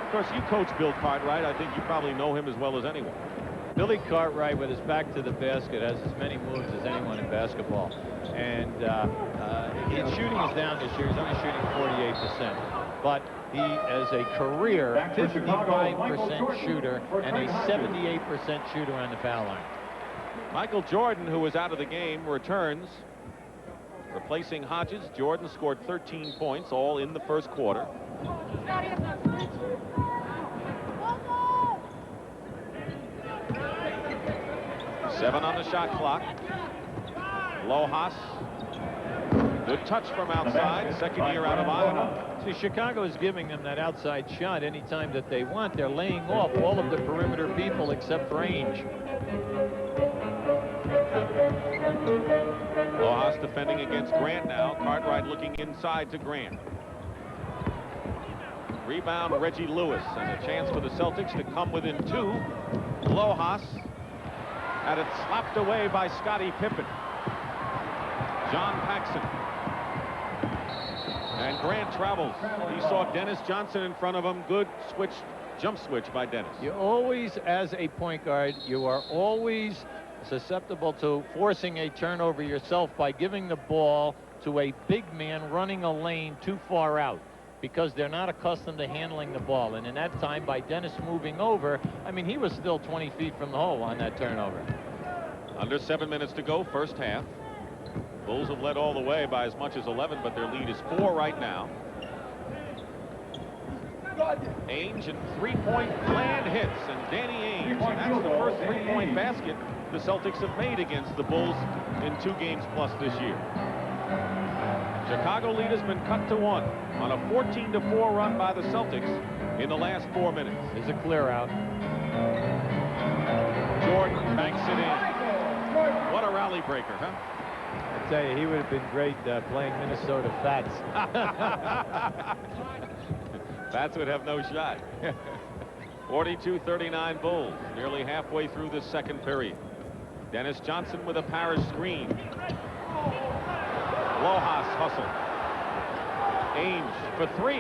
Of course, you coach Bill Cartwright. I think you probably know him as well as anyone. Billy Cartwright, with his back to the basket, has as many moves as anyone in basketball. And his shooting is down this year. He's only shooting 48%. But he, as a career, 55% shooter and a 78% shooter on the foul line. Michael Jordan, who was out of the game, returns. Replacing Hodges, Jordan scored 13 points, all in the first quarter. Seven on the shot clock. Lojas. Good touch from outside. Second year out of Iowa. See, Chicago is giving them that outside shot anytime that they want. They're laying off all of the perimeter people except range. Lojas defending against Grant now. Cartwright looking inside to Grant. Rebound, Reggie Lewis, and a chance for the Celtics to come within two. Lojas had it slapped away by Scottie Pippen. John Paxson. And Grant travels. He saw Dennis Johnson in front of him. Good switch, jump switch by Dennis. You always, as a point guard, you are always susceptible to forcing a turnover yourself by giving the ball to a big man running a lane too far out, because they're not accustomed to handling the ball. And in that time, by Dennis moving over, I mean, he was still 20 feet from the hole on that turnover. Under 7 minutes to go, first half. Bulls have led all the way by as much as 11, but their lead is 4 right now. Ainge, and three-point land hits, and Danny Ainge. That's the first three-point basket the Celtics have made against the Bulls in 2 games plus this year. Chicago lead has been cut to 1 on a 14-4 run by the Celtics in the last 4 minutes. There's a clear out. Jordan banks it in. What a rally breaker, huh? I tell you, he would have been great playing Minnesota Fats. Fats would have no shot. 42-39 Bulls, nearly halfway through the second period. Dennis Johnson with a Parrish screen. Lojas hustle. Ainge for 3.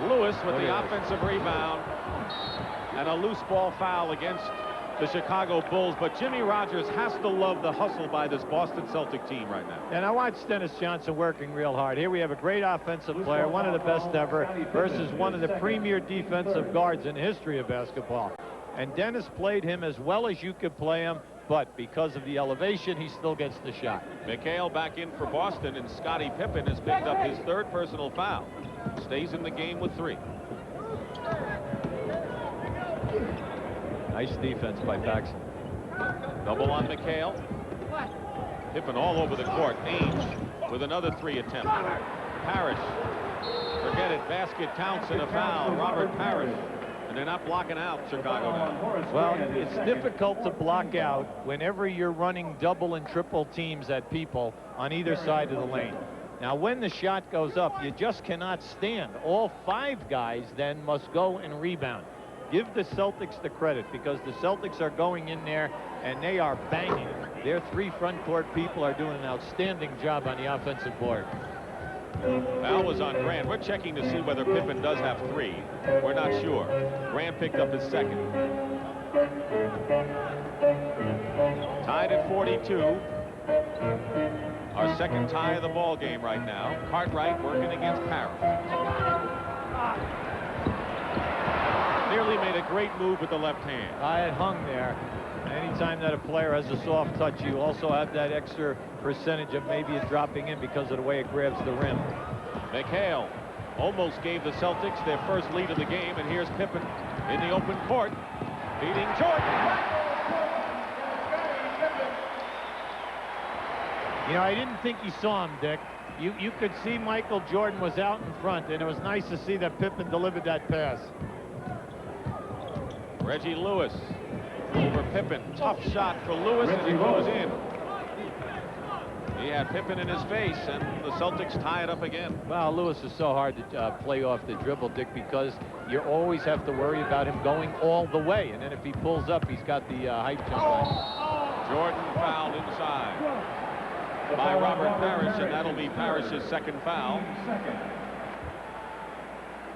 Lewis with the offensive rebound. And a loose ball foul against the Chicago Bulls. But Jimmy Rogers has to love the hustle by this Boston Celtic team right now. And I watched Dennis Johnson working real hard. Here we have a great offensive player, one of the best ever, versus one of the premier defensive guards in the history of basketball. And Dennis played him as well as you could play him, but because of the elevation, he still gets the shot. McHale back in for Boston, and Scottie Pippen has picked up his 3rd personal foul. Stays in the game with 3. Nice defense by Paxson. Double on McHale. Pippen all over the court. Ainge with another 3 attempt. Parrish. Forget it. Basket counts and a foul. Robert Parrish. And they're not blocking out Chicago now. Well, it's difficult to block out whenever you're running double and triple teams at people on either side of the lane. Now, when the shot goes up, you just cannot stand. All 5 guys then must go and rebound. Give the Celtics the credit, because the Celtics are going in there and they are banging. Their 3 front court people are doing an outstanding job on the offensive board. Foul was on Grant. We're checking to see whether Pippen does have 3. We're not sure. Grant picked up his 2nd. Tied at 42. Our second tie of the ball game right now. Cartwright working against Parrish. Nearly made a great move with the left hand. I had hung there. Anytime that a player has a soft touch, you also have that extra percentage of maybe it dropping in because of the way it grabs the rim. McHale almost gave the Celtics their first lead of the game, and here's Pippen in the open court, beating Jordan. You know, I didn't think he saw him, Dick. You could see Michael Jordan was out in front, and it was nice to see that Pippen delivered that pass. Reggie Lewis over Pippen. Tough shot for Lewis, and it goes in. He had Pippen in his face, and the Celtics tie it up again. Well, Lewis is so hard to play off the dribble, Dick, because you always have to worry about him going all the way. And then if he pulls up, he's got the height jump on. Jordan fouled inside by Robert Parrish, and that'll be Parrish's second foul.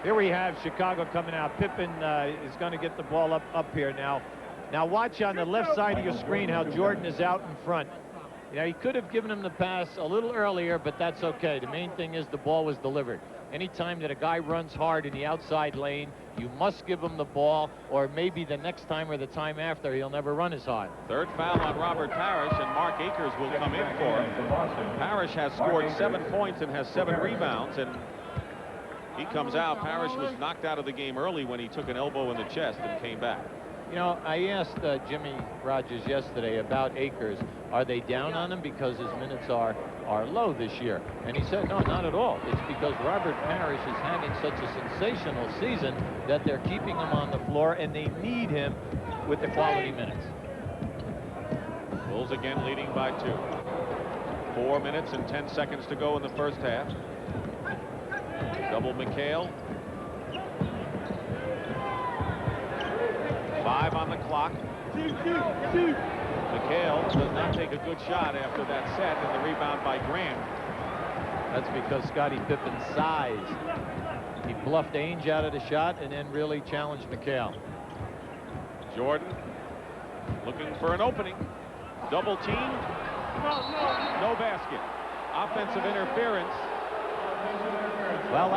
Here we have Chicago coming out. Pippen is going to get the ball up here now. Now watch on the left side of your screen how Jordan is out in front. You know, he could have given him the pass a little earlier, but that's okay. The main thing is the ball was delivered. Anytime that a guy runs hard in the outside lane, you must give him the ball, or maybe the next time or the time after, he'll never run as hard. Third foul on Robert Parrish, and Mark Akers will come in for him. Parrish has scored 7 points and has 7 rebounds, and he comes out. Parrish was knocked out of the game early when he took an elbow in the chest and came back. You know, I asked Jimmy Rogers yesterday about Akers. Are they down on him because his minutes are low this year? And he said, no, not at all. It's because Robert Parrish is having such a sensational season that they're keeping him on the floor, and they need him with the quality minutes. Bulls again leading by 2. 4 minutes and 10 seconds to go in the first half. Double McHale. 5 on the clock. McHale does not take a good shot after that set, and the rebound by Grant. That's because Scottie Pippen's size. He bluffed Ainge out of the shot and then really challenged McHale. Jordan looking for an opening. Double team. No basket. Offensive interference. Well,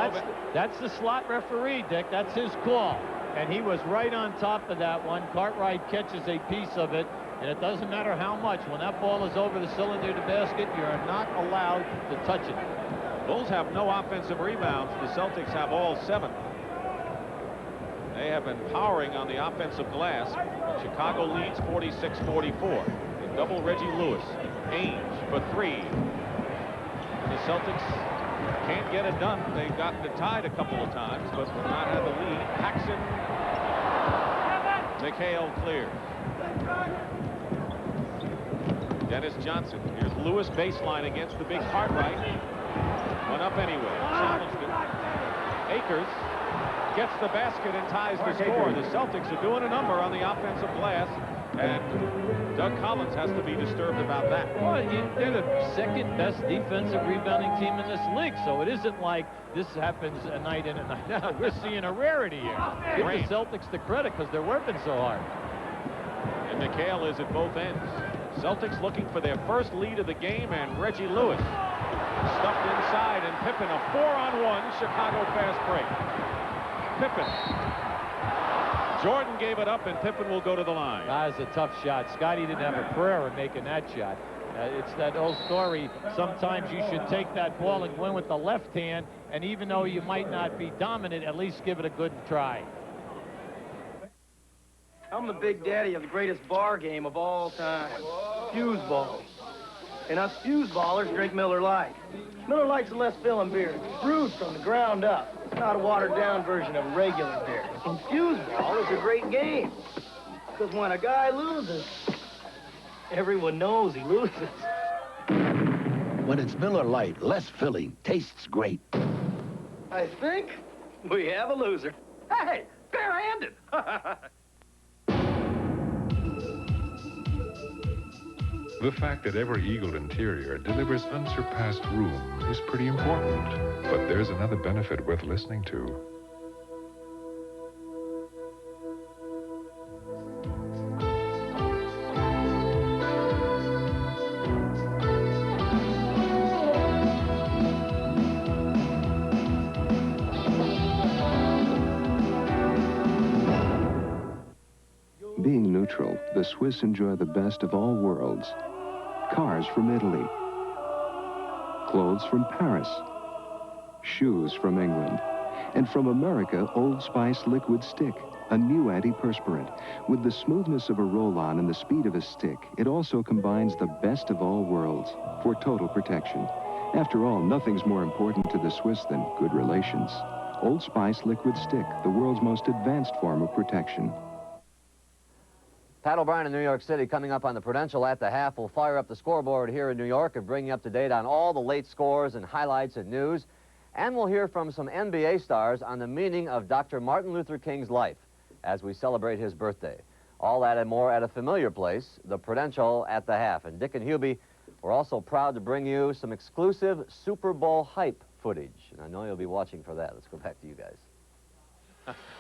that's the slot referee, Dick. That's his call. And he was right on top of that one. Cartwright catches a piece of it, and it doesn't matter how much. When that ball is over the cylinder to basket, you're not allowed to touch it. Bulls have no offensive rebounds. The Celtics have all 7. They have been powering on the offensive glass. Chicago leads 46-44. They double Reggie Lewis. Ainge for 3. And the Celtics can't get it done. They've gotten it tied a couple of times, but not had the lead. Paxson. McHale clear. Dennis Johnson. Here's Lewis baseline against the big Cartwright. Went up anyway. Challenged it. Akers gets the basket and ties the score. The Celtics are doing a number on the offensive glass, and Doug Collins has to be disturbed about that. Well, they're the second best defensive rebounding team in this league, so it isn't like this happens a night in and night out. We're seeing a rarity here. Give the Celtics the credit because they're working so hard. And McHale is at both ends. Celtics looking for their first lead of the game, and Reggie Lewis stuffed inside, and Pippen a 4-on-1 Chicago fast break. Pippen. Jordan gave it up, and Pippen will go to the line. That was a tough shot. Scottie didn't have a prayer of making that shot. It's that old story. Sometimes you should take that ball and win with the left hand, and even though you might not be dominant, at least give it a good try. I'm the big daddy of the greatest bar game of all time, fuse balls. And us fuse ballers drink Miller Lite. Miller Lite's a less filling beer. It's brewed from the ground up. It's not a watered-down version of a regular beer. And fuse ball is a great game. Because when a guy loses, everyone knows he loses. When it's Miller Lite, less filling, tastes great. I think we have a loser. Hey, bare-handed. The fact that every Eagle interior delivers unsurpassed room is pretty important. But there's another benefit worth listening to. the Swiss enjoy the best of all worlds. Cars from Italy, clothes from Paris, shoes from England, and from America, Old Spice Liquid Stick, a new antiperspirant. With the smoothness of a roll-on and the speed of a stick, it also combines the best of all worlds for total protection. After all, nothing's more important to the Swiss than good relations. Old Spice Liquid Stick, the world's most advanced form of protection. Pat O'Brien in New York City coming up on the Prudential at the half. We'll fire up the scoreboard here in New York and bring you up to date on all the late scores and highlights and news. And we'll hear from some NBA stars on the meaning of Dr. Martin Luther King's life as we celebrate his birthday. All that and more at a familiar place, the Prudential at the half. And Dick and Hubie, we're also proud to bring you some exclusive Super Bowl hype footage. And I know you'll be watching for that. Let's go back to you guys.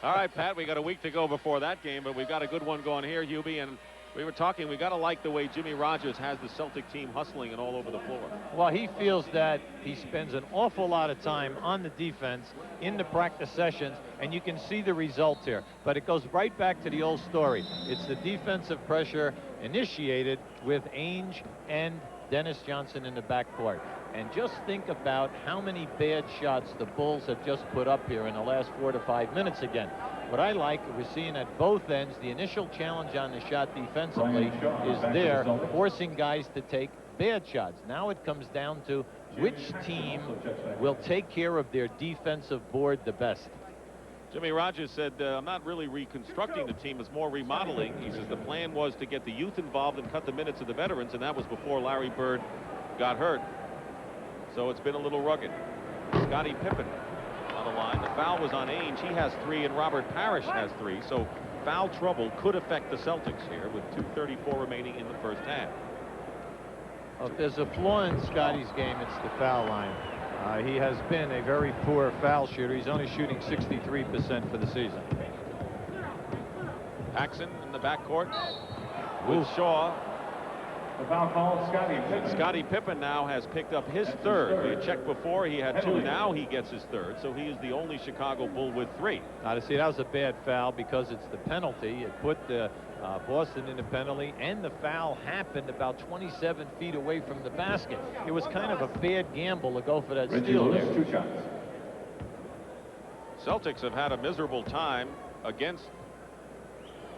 All right, Pat, we got a week to go before that game, but we've got a good one going here, Hubie. And we were talking, we got to like the way Jimmy Rogers has the Celtic team hustling and all over the floor. Well, he feels that he spends an awful lot of time on the defense in the practice sessions, and you can see the results here. But it goes right back to the old story. It's the defensive pressure initiated with Ainge and Dennis Johnson in the backcourt. And just think about how many bad shots the Bulls have just put up here in the last 4 to 5 minutes again. What I like, we're seeing at both ends, the initial challenge on the shot defensively is there, forcing guys to take bad shots. Now it comes down to which team will take care of their defensive board the best. Jimmy Rogers said, I'm not really reconstructing the team, it's more remodeling. He says the plan was to get the youth involved and cut the minutes of the veterans, and that was before Larry Bird got hurt. So it's been a little rugged. Scottie Pippen on the line. The foul was on Ainge. He has 3, and Robert Parrish has 3. So foul trouble could affect the Celtics here with 2:34 remaining in the first half. Well, if there's a flaw in Scottie's game, it's the foul line. He has been a very poor foul shooter. He's only shooting 63% for the season. Paxson in the backcourt with Shaw. The foul call, Scottie Pippen. Scottie Pippen now has picked up his 3rd. We had checked before, he had 2. Now he gets his 3rd, so he is the only Chicago Bull with 3. Now, to see, that was a bad foul because it's the penalty. It put Boston in the penalty, and the foul happened about 27 feet away from the basket. It was kind of a bad gamble to go for that steal there. 2 shots. Celtics have had a miserable time against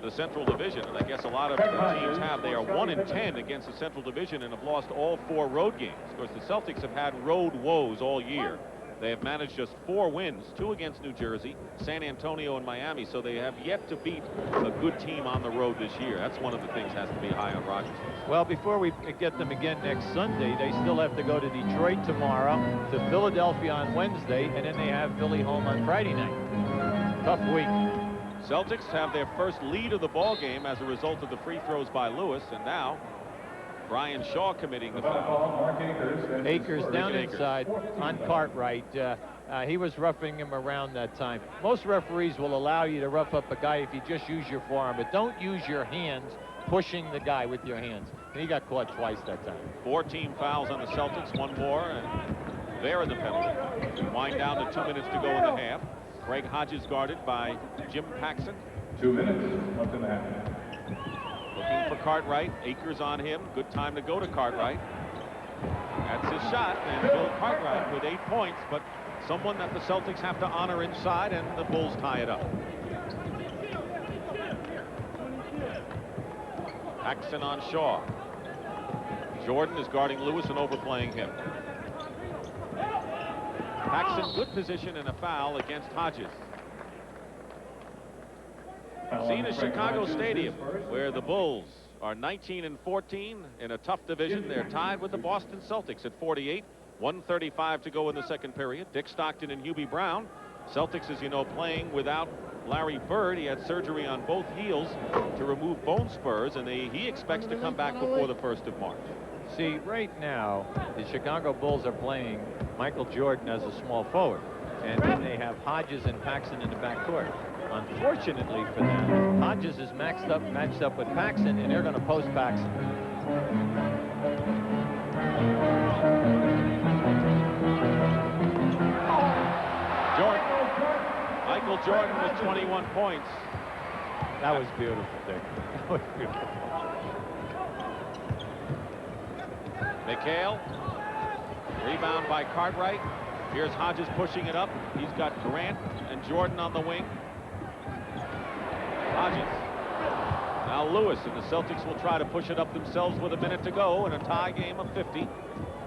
the Central Division, and I guess a lot of teams have. They are 1-10 against the Central Division and have lost all 4 road games. Of course, the Celtics have had road woes all year. They have managed just 4 wins, 2 against New Jersey, San Antonio, and Miami, so they have yet to beat a good team on the road this year. That's one of the things has to be high on Rogers. Well, before we get them again next Sunday, they still have to go to Detroit tomorrow, to Philadelphia on Wednesday, and then they have Philly home on Friday night. Tough week. Celtics have their first lead of the ball game as a result of the free throws by Lewis, and now Brian Shaw committing the foul. Akers down inside on Cartwright. He was roughing him around that time. Most referees will allow you to rough up a guy if you just use your forearm, but don't use your hands pushing the guy with your hands. And he got caught twice that time. 14 fouls on the Celtics, 1 more, and they're in the penalty. Wind down to 2 minutes to go in the half. Greg Hodges guarded by Jim Paxson. 2 minutes, 1.5. Looking for Cartwright. Akers on him. Good time to go to Cartwright. That's his shot, and Bill Cartwright with 8 points, but someone that the Celtics have to honor inside, and the Bulls tie it up. Paxson on Shaw. Jordan is guarding Lewis and overplaying him. Paxson, good position and a foul against Hodges. Seen at Chicago Stadium, where the Bulls are 19-14 in a tough division. They're tied with the Boston Celtics at 48. 1:35 to go in the second period. Dick Stockton and Hubie Brown. Celtics, as you know, playing without Larry Bird. He had surgery on both heels to remove bone spurs, and he expects to come back before the 1st of March. See, right now, the Chicago Bulls are playing Michael Jordan as a small forward, and then they have Hodges and Paxson in the backcourt. Unfortunately for them, Hodges is matched up with Paxson, and they're going to post Paxson. Michael Jordan with 21 points. That was beautiful, Dick. That was beautiful. McHale. Rebound by Cartwright. Here's Hodges pushing it up. He's got Grant and Jordan on the wing. Hodges. Now Lewis, and the Celtics will try to push it up themselves with a minute to go in a tie game of 50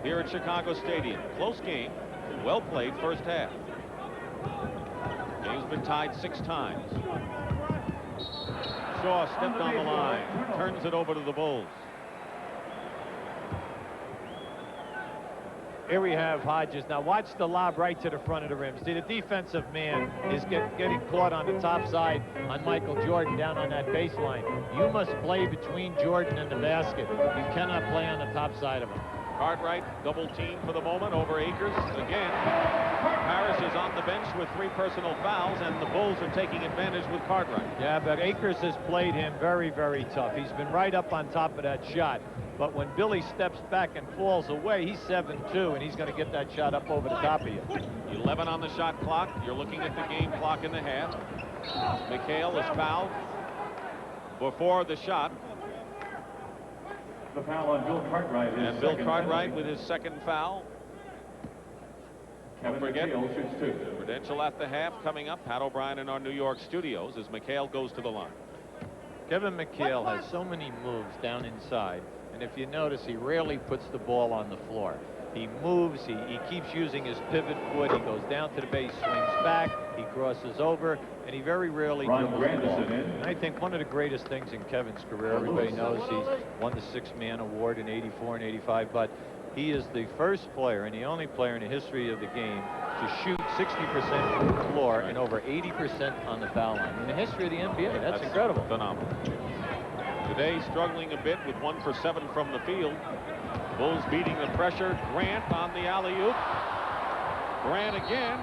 here at Chicago Stadium. Close game. Well played first half. Game's been tied 6 times. Shaw stepped on the line. Turns it over to the Bulls. Here we have Hodges. Now watch the lob right to the front of the rim. See, the defensive man is getting caught on the top side on Michael Jordan down on that baseline. You must play between Jordan and the basket. You cannot play on the top side of him. Cartwright double team for the moment over Akers. Again, Harris is on the bench with 3 personal fouls, and the Bulls are taking advantage with Cartwright. Yeah, but Akers has played him very, very tough. He's been right up on top of that shot. But when Billy steps back and falls away, he's 7-2, and he's going to get that shot up over the top of you. 11 on the shot clock. You're looking at the game clock in the half. McHale is fouled before the shot. The foul on Bill Cartwright. And Bill Cartwright with his second foul. Don't forget, Prudential at the half coming up. Pat O'Brien in our New York studios as McHale goes to the line. Kevin McHale has so many moves down inside. And if you notice, he rarely puts the ball on the floor. He moves, he keeps using his pivot foot, he goes down to the base, swings back, he crosses over, and he very rarely dribbles the ball. And I think one of the greatest things in Kevin's career, everybody knows he's won the 6-man award in '84 and '85, but he is the first player and the only player in the history of the game to shoot 60% from the floor and over 80% on the foul line. In the history of the NBA, that's incredible. Phenomenal. Today struggling a bit with 1 for 7 from the field. Bulls beating the pressure. Grant on the alley-oop. Grant again.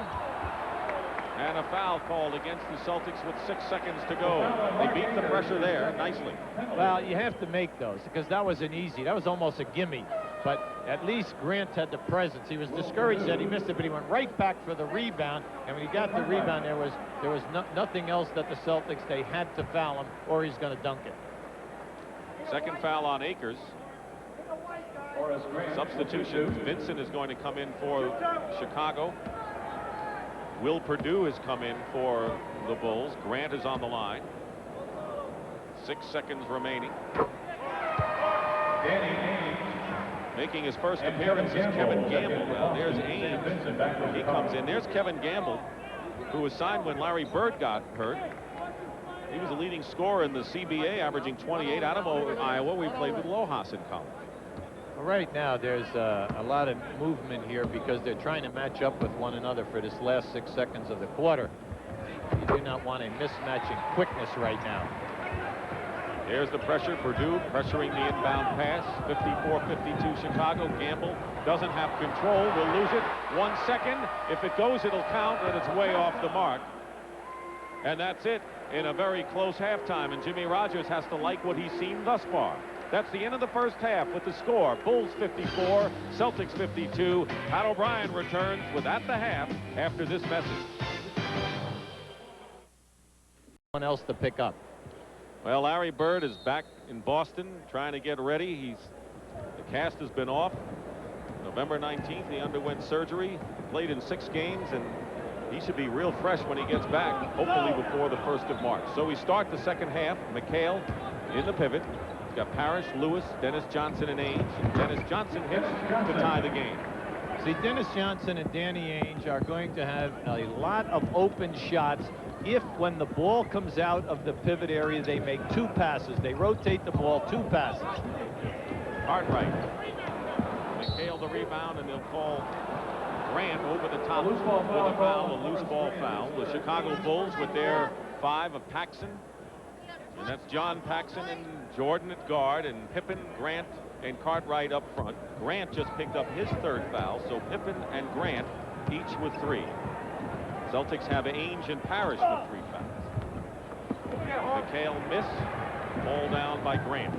And a foul called against the Celtics with 6 seconds to go. They beat the pressure there nicely. Well, you have to make those because that was an easy. That was almost a gimme. But at least Grant had the presence. He was discouraged that he missed it, but he went right back for the rebound. And when he got the rebound, there was nothing else that the Celtics, they had to foul him or he's going to dunk it. Second foul on Akers. Substitutions. Vincent is going to come in for Chicago. Will Perdue has come in for the Bulls. Grant is on the line. 6 seconds remaining. Making his first appearance is Kevin Gamble. Now there's Ames. He comes in. There's Kevin Gamble, who was signed when Larry Bird got hurt. He was a leading scorer in the CBA, averaging 28 out of Iowa. We played with Lojas in college. Well, right now, there's a lot of movement here because they're trying to match up with one another for this last 6 seconds of the quarter. You do not want a mismatch in quickness right now. There's the pressure. Perdue pressuring the inbound pass. 54-52 Chicago. Gamble doesn't have control. Will lose it. 1 second. If it goes, it'll count, and it's way off the mark. And that's it in a very close halftime, and Jimmy Rogers has to like what he's seen thus far. That's the end of the first half with the score. Bulls 54, Celtics 52. Pat O'Brien returns with At the Half after this message. Someone else to pick up. Well, Larry Bird is back in Boston trying to get ready. The cast has been off. November 19th, he underwent surgery, played in 6 games, and he should be real fresh when he gets back, hopefully before the 1st of March. So we start the second half. McHale in the pivot. He's got Parrish, Lewis, Dennis Johnson, and Ainge. And Dennis Johnson hits to tie the game. See, Dennis Johnson and Danny Ainge are going to have a lot of open shots if, when the ball comes out of the pivot area, they make 2 passes. They rotate the ball 2 passes. Cartwright. McHale the rebound, and they'll call Grant over the top with a foul, a loose ball foul. The Chicago Bulls with their 5 of Paxson. And that's John Paxson and Jordan at guard, and Pippen, Grant, and Cartwright up front. Grant just picked up his 3rd foul, so Pippen and Grant each with 3. Celtics have Ainge and Parrish with 3 fouls. McHale miss, ball down by Grant.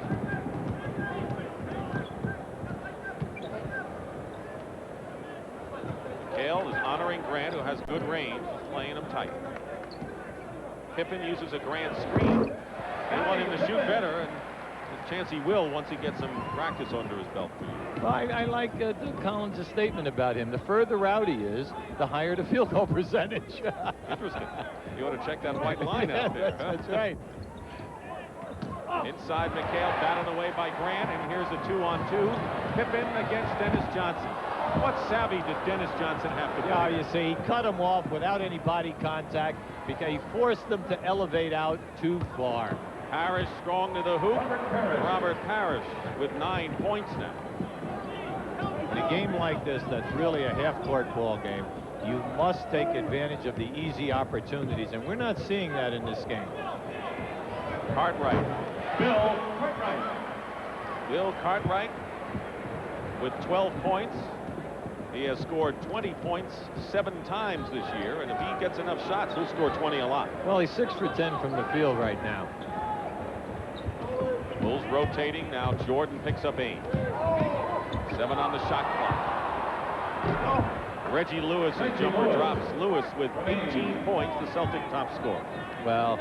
McHale is honoring Grant, who has good range, playing him tight. Pippen uses a grand screen. They want him to shoot better, and a chance he will once he gets some practice under his belt. Well, I like Doug Collins' statement about him. The further out he is, the higher the field goal percentage. Interesting. You ought to check that white line out there. That's right. Inside McHale, batted away by Grant, and here's a 2-on-2. Pippen against Dennis Johnson. What savvy did Dennis Johnson have to play? Yeah, you see, he cut him off without any body contact because he forced them to elevate out too far. Parrish strong to the hoop. Robert Parrish with 9 points now. In a game like this, that's really a half-court ball game. You must take advantage of the easy opportunities, and we're not seeing that in this game. Cartwright. Bill Cartwright with 12 points. He has scored 20 points 7 times this year, and if he gets enough shots, he'll score 20 a lot. Well, he's 6 for 10 from the field right now. Bulls rotating now. Jordan picks up 8. 7 on the shot clock. Reggie Lewis's jumper drops. Lewis with 18 points, the Celtic top scorer. Well,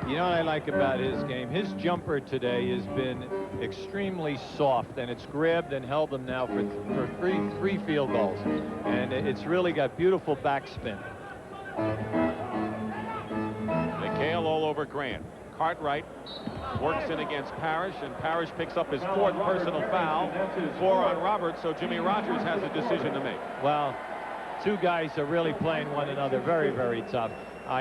you know what I like about his game? His jumper today has been extremely soft, and it's grabbed and held him now for three field goals. And it's really got beautiful backspin. McHale all over Grant. Cartwright works in against Parrish, and Parrish picks up his 4th personal foul. 4 on Roberts, so Jimmy Rogers has a decision to make. Well, 2 guys are really playing one another very, very tough.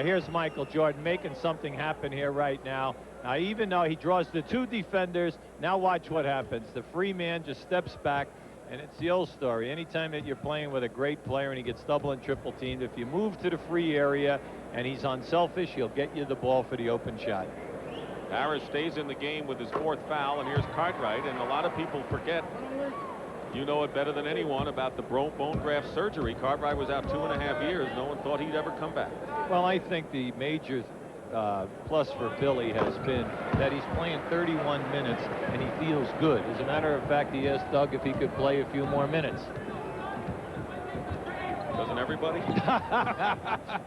Here's Michael Jordan making something happen here right now. Now, even though he draws the 2 defenders, now watch what happens. The free man just steps back, and it's the old story. Anytime that you're playing with a great player and he gets double and triple teamed, if you move to the free area and he's unselfish, he'll get you the ball for the open shot. Parrish stays in the game with his 4th foul, and here's Cartwright, and a lot of people forget. You know it better than anyone about the bone graft surgery. Cartwright was out 2.5 years. No one thought he'd ever come back. Well, I think the major plus for Billy has been that he's playing 31 minutes and he feels good. As a matter of fact, he asked Doug if he could play a few more minutes. Doesn't everybody?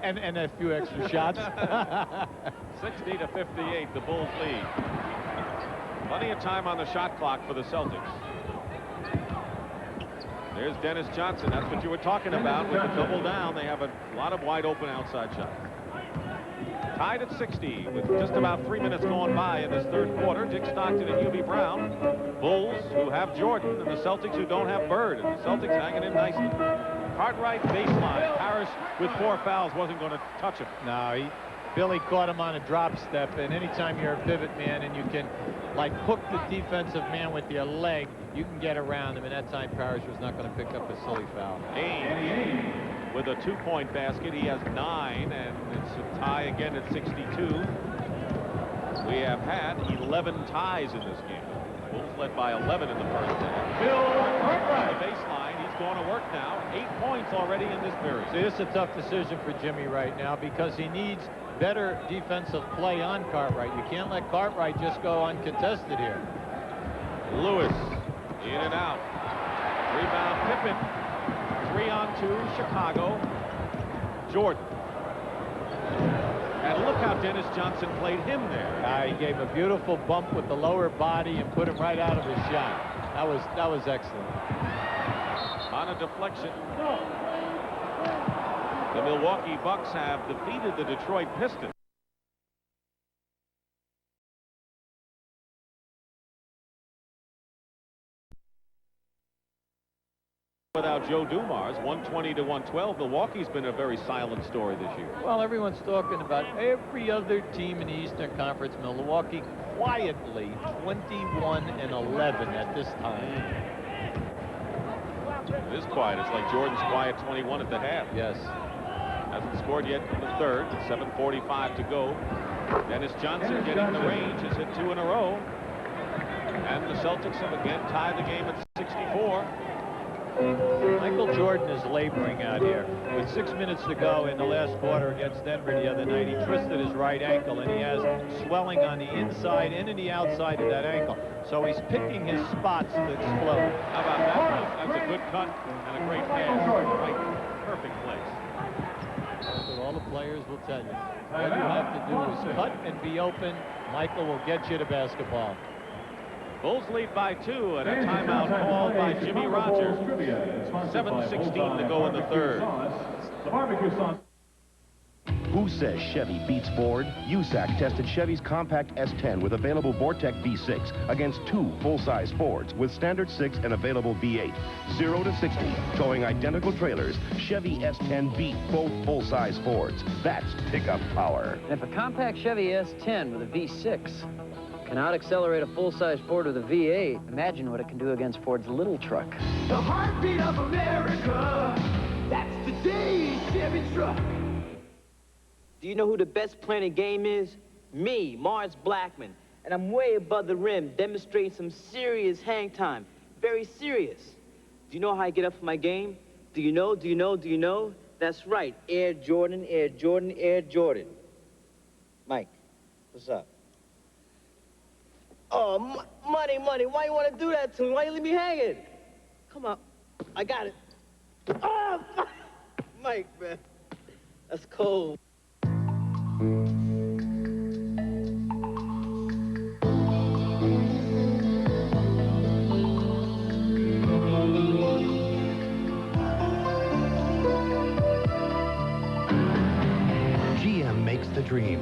and a few extra shots. 60-58, the Bulls lead. Plenty of time on the shot clock for the Celtics. There's Dennis Johnson. That's what you were talking about with the double down. They have a lot of wide open outside shots. Tied at 60 with just about 3 minutes going by in this 3rd quarter. Dick Stockton and Hubie Brown. Bulls who have Jordan and the Celtics who don't have Bird. And the Celtics hanging in nicely. Cartwright baseline. Parrish with 4 fouls wasn't going to touch him. No, Billy caught him on a drop step, and anytime you're a pivot man and you can like hook the defensive man with your leg, you can get around him, and that time Parrish was not going to pick up a silly foul. Ainge with a 2-point basket. He has 9, and it's a tie again at 62. We have had 11 ties in this game. Bulls led by 11 in the first half. The baseline. He's going to work now. 8 points already in this period. See, this is a tough decision for Jimmy right now because he needs better defensive play on Cartwright. You can't let Cartwright just go uncontested here. Lewis in and out. Rebound Pippen. 3-on-2 Chicago. Jordan. And look how Dennis Johnson played him there. He gave a beautiful bump with the lower body and put him right out of his shot. That was excellent. On a deflection. The Milwaukee Bucks have defeated the Detroit Pistons. Without Joe Dumars, 120-112, Milwaukee's been a very silent story this year. Well, everyone's talking about every other team in the Eastern Conference. Milwaukee quietly 21-11 at this time. It is quiet. It's like Jordan's quiet 21 at the half. Yes. Hasn't scored yet in the 3rd. 7:45 to go. Dennis Johnson getting the range. Has hit 2 in a row. And the Celtics have again tied the game at 64. Michael Jordan is laboring out here. With 6 minutes to go in the last quarter against Denver the other night, he twisted his right ankle, and he has swelling on the inside and in the outside of that ankle. So he's picking his spots to explode. How about that? That's a good cut and a great pass. Right, perfect place. With all the players will tell you. All you have to do is cut and be open. Michael will get you to basketball. Bulls lead by 2, and a timeout called by Jimmy Rogers. 7:16 to go in the third. Who says Chevy beats Ford? USAC tested Chevy's compact S10 with available Vortec V6 against 2 full-size Fords with standard 6 and available V8. 0 to 60, towing identical trailers. Chevy S10 beat both full-size Fords. That's pickup power. And if a compact Chevy S10 with a V6 can out-accelerate a full-size Ford with a V8, imagine what it can do against Ford's little truck. The heartbeat of America, that's today's Chevy truck. Do you know who the best player in the game is? Me, Mars Blackman. And I'm way above the rim, demonstrating some serious hang time. Very serious. Do you know how I get up for my game? Do you know, do you know, do you know? That's right, Air Jordan, Air Jordan, Air Jordan. Mike, what's up? Oh, money, why you want to do that to me? Why you leave me hanging? Come on, I got it. Oh, Mike, man, that's cold. GM makes the dream.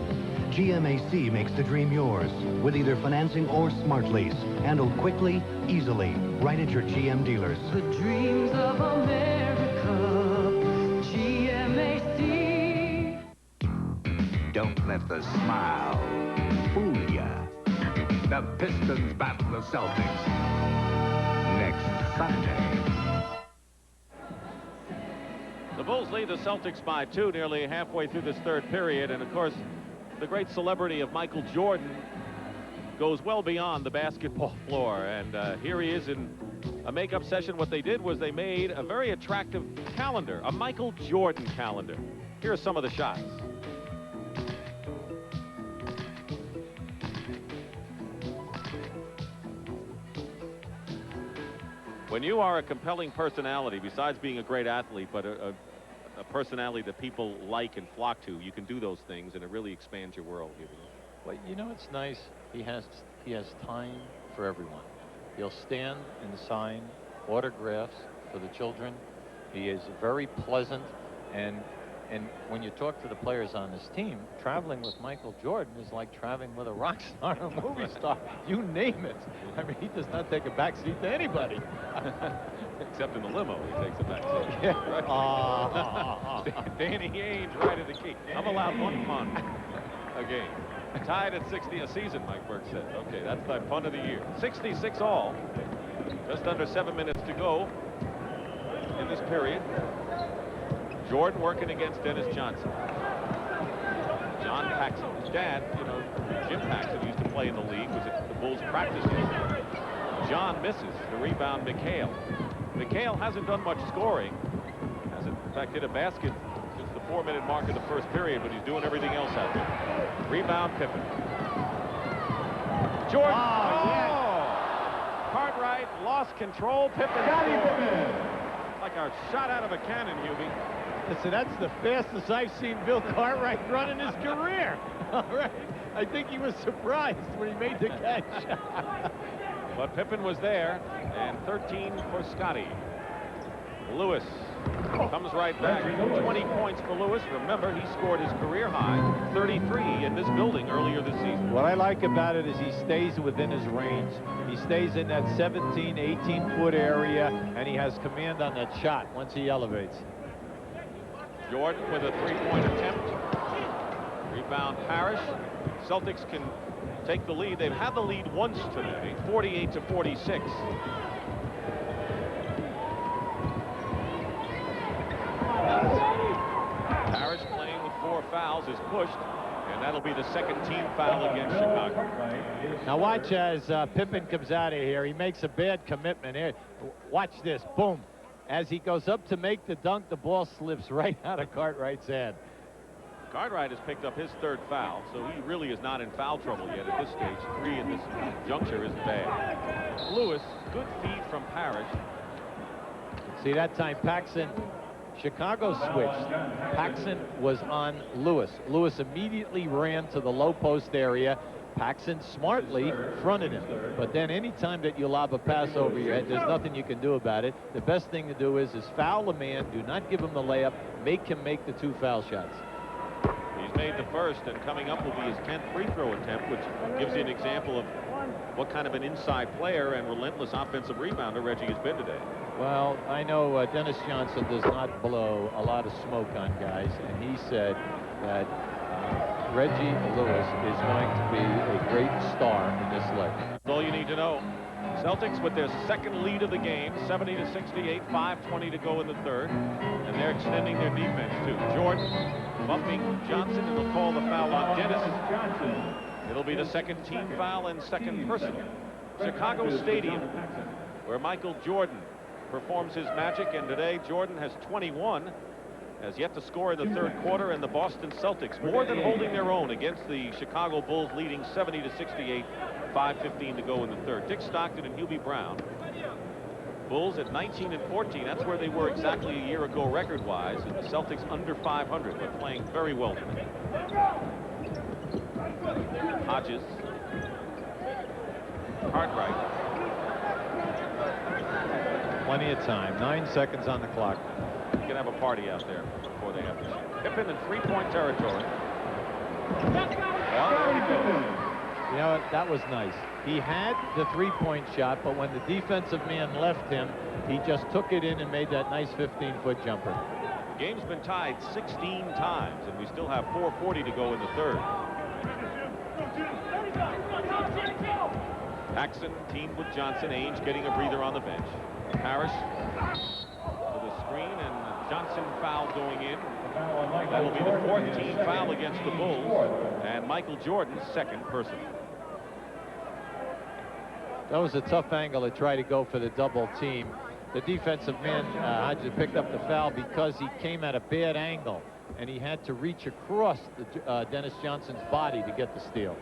GMAC makes the dream yours with either financing or smart lease. Handled quickly, easily, right at your GM dealers. The dreams of America, GMAC. Don't let the smile fool ya. The Pistons battle the Celtics next Sunday. The Bulls lead the Celtics by 2 nearly halfway through this third period. And, of course, the great celebrity of Michael Jordan goes well beyond the basketball floor. And here he is in a makeup session. What they did was they made a very attractive calendar, a Michael Jordan calendar. Here are some of the shots. When you are a compelling personality, besides being a great athlete, but a personality that people like and flock to, you can do those things, and it really expands your world. Well, you know, it's nice. He has time for everyone. He'll stand and sign autographs for the children. He is very pleasant, and when you talk to the players on this team, traveling with Michael Jordan is like traveling with a rock star, a movie star. You name it. I mean, he does not take a back seat to anybody. Except in the limo, he takes a back seat. Yeah. Right? Danny Ainge right at the key. I'm allowed 1 punt a game. Tied at 60 a season, Mike Burke said. Okay, that's my punt of the year. 66 all. Just under 7 minutes to go in this period. Jordan working against Dennis Johnson. John Paxson, his dad, you know, Jim Paxson, used to play in the league, was at the Bulls practice yesterday. John misses the rebound. McHale hasn't done much scoring. Hasn't, in fact, hit a basket since the 4-minute mark of the first period, but he's doing everything else out there. Rebound, Pippen. Jordan. Cartwright lost control. Pippen scored. Like a shot out of a cannon, Hubie. Listen, that's the fastest I've seen Bill Cartwright run in his career. All right. I think he was surprised when he made the catch. But Pippen was there, and 13 for Scotty. Lewis comes right back. 20 points for Lewis. Remember, he scored his career high, 33, in this building earlier this season. What I like about it is he stays within his range. He stays in that 17, 18-foot area, and he has command on that shot once he elevates. Jordan with a three-point attempt. Rebound Parrish. Celtics can take the lead. They've had the lead once today, 48-46. Parrish, playing with 4 fouls, is pushed, and that'll be the second team foul against Chicago. Now watch as Pippen comes out of here. He makes a bad commitment here. Watch this. Boom. As he goes up to make the dunk, the ball slips right out of Cartwright's hand. Cartwright has picked up his 3rd foul, so he really is not in foul trouble yet at this stage. 3 in this juncture isn't bad. Lewis, good feed from Parrish. See, that time Paxson Chicago switched. Paxson was on Lewis. Lewis immediately ran to the low post area. Paxson smartly fronted him. But then any time that you lob a pass over your head, there's nothing you can do about it. The best thing to do is foul a man. Do not give him the layup. Make him make the 2 foul shots. He's made the first, and coming up will be his 10th free throw attempt, which gives you an example of what kind of an inside player and relentless offensive rebounder Reggie has been today. Well, I know Dennis Johnson does not blow a lot of smoke on guys, and he said that Reggie Lewis is going to be a great star in this league. That's all you need to know. Celtics with their second lead of the game, 70-68, 5:20 to go in the third, and they're extending their defense too. Jordan bumping Johnson, and they'll call the foul on Dennis. It'll be the second team foul and second personal. Chicago Stadium, where Michael Jordan performs his magic, and today Jordan has 21, has yet to score in the third quarter, and the Boston Celtics more than holding their own against the Chicago Bulls, leading 70-68, 5:15 to go in the third. Dick Stockton and Hubie Brown. Bulls at 19-14. That's where they were exactly a year ago record-wise, and the Celtics under 500, but playing very well today. Hodges. Cartwright. Plenty of time. 9 seconds on the clock. You can have a party out there before they have to shoot. Pippen in three-point territory. Well, there he goes. You know, that was nice. He had the three-point shot, but when the defensive man left him, he just took it in and made that nice 15-foot jumper. The game's been tied 16 times, and we still have 4:40 to go in the third. Paxson teamed with Johnson. Ainge getting a breather on the bench. Parrish to the screen, and Johnson foul going in. That will be the 4th team foul against the Bulls, and Michael Jordan's second personal. That was a tough angle to try to go for the double team. The defensive man, Hodges, picked up the foul because he came at a bad angle, and he had to reach across Dennis Johnson's body to get the steal.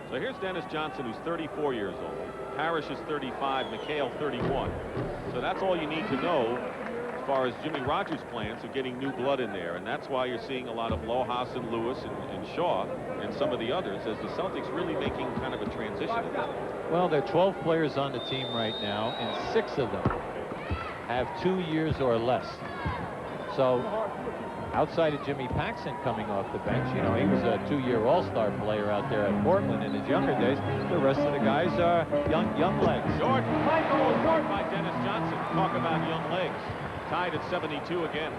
So here's Dennis Johnson, who's 34 years old. Parrish is 35, McHale 31. So that's all you need to know as far as Jimmy Rogers' plans of getting new blood in there. And that's why you're seeing a lot of Lohaus and Lewis and Shaw and some of the others, as the Celtics really making kind of a transition. Well, there are 12 players on the team right now, and 6 of them have 2 years or less. So outside of Jimmy Paxson coming off the bench, you know, he was a 2-year all-star player out there at Portland in his younger days. The rest of the guys are young legs. Jordan by Dennis Johnson. Talk about young legs. Tied at 72 again.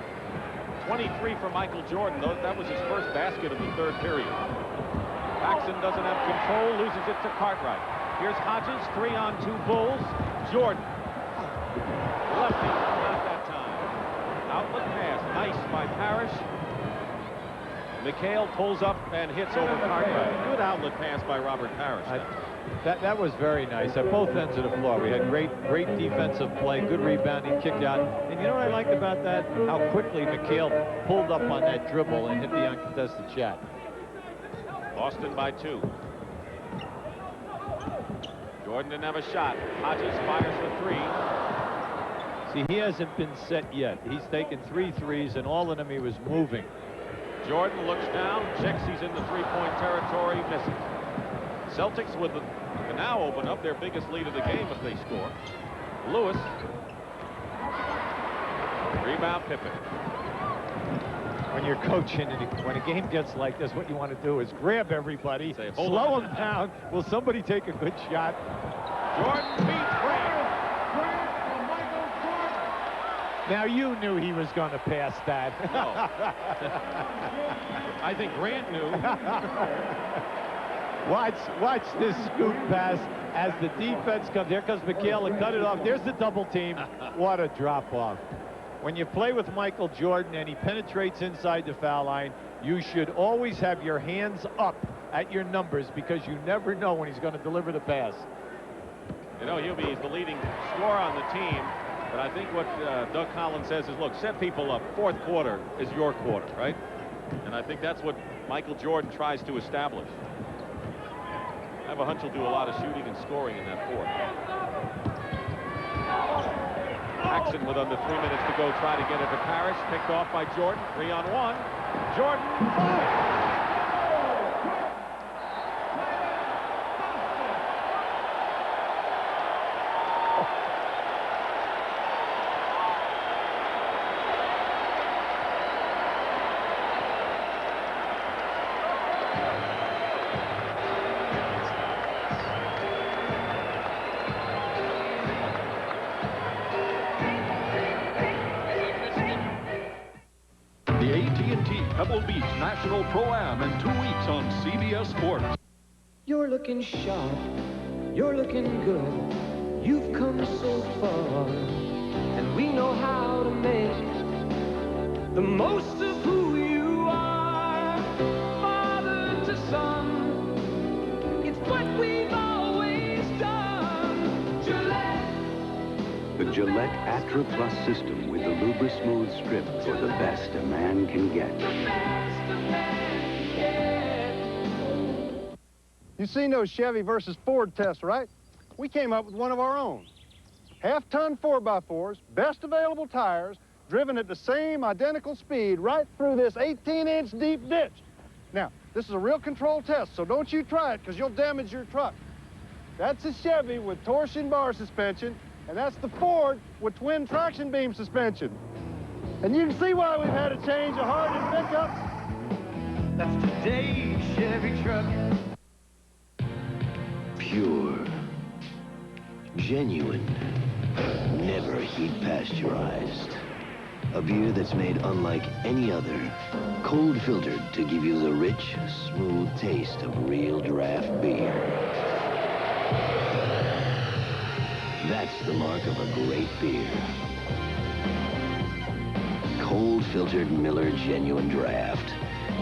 23 for Michael Jordan. That was his first basket of the third period. Paxson doesn't have control, loses it to Cartwright. Here's Hodges, 3-on-2 Bulls. Jordan. Lefty, not that time. Outlet pass, nice by Parrish. McHale pulls up and hits over Cartwright. Good outlet pass by Robert Parrish. That was very nice at both ends of the floor. We had great defensive play, good rebounding, kick out. And you know what I liked about that? How quickly McHale pulled up on that dribble and hit the uncontested shot. Boston by 2. Jordan didn't have a shot. Hodges fires for 3. See, he hasn't been set yet. He's taken 3 threes, and all of them he was moving. Jordan looks down, checks he's in the three-point territory, misses. Celtics can now open up their biggest lead of the game if they score. Lewis. Rebound Pippen. When you're coaching and when a game gets like this, what you want to do is grab everybody, slow them down. Will somebody take a good shot? Jordan beats Grant. Now you knew he was going to pass that. No. I think Grant knew. Watch this scoop pass as the defense comes. Here comes McHale and cut it off. There's the double team. What a drop off. When you play with Michael Jordan and he penetrates inside the foul line, you should always have your hands up at your numbers, because you never know when he's going to deliver the pass. You know, Hubie is the leading scorer on the team, but I think what Doug Collins says is, look, set people up. Fourth quarter is your quarter, right? And I think that's what Michael Jordan tries to establish. I have a hunch he'll do a lot of shooting and scoring in that fourth. Paxson with under 3 minutes to go, try to get it to Parrish. Picked off by Jordan. 3-on-1. Jordan. The AT&T Pebble Beach National Pro-Am in 2 weeks on CBS Sports. You're looking sharp, you're looking good. You've come so far, and we know how to make the most of who you are. Father to son, it's what we've always done. Gillette. The Gillette Atra Plus system with the Lubra Smooth strip for the best a man can get. You've seen those Chevy versus Ford tests, right? We came up with one of our own. Half-ton 4x4s, best available tires, driven at the same identical speed right through this 18-inch deep ditch. Now, this is a real control test, so don't you try it, because you'll damage your truck. That's a Chevy with torsion bar suspension, and that's the Ford with twin traction beam suspension. And you can see why we've had a change of heart and pickups. That's today's Chevy truck. Pure, genuine, never heat pasteurized. A beer that's made unlike any other, cold filtered to give you the rich, smooth taste of real draft beer. That's the mark of a great beer. Cold filtered Miller Genuine Draft.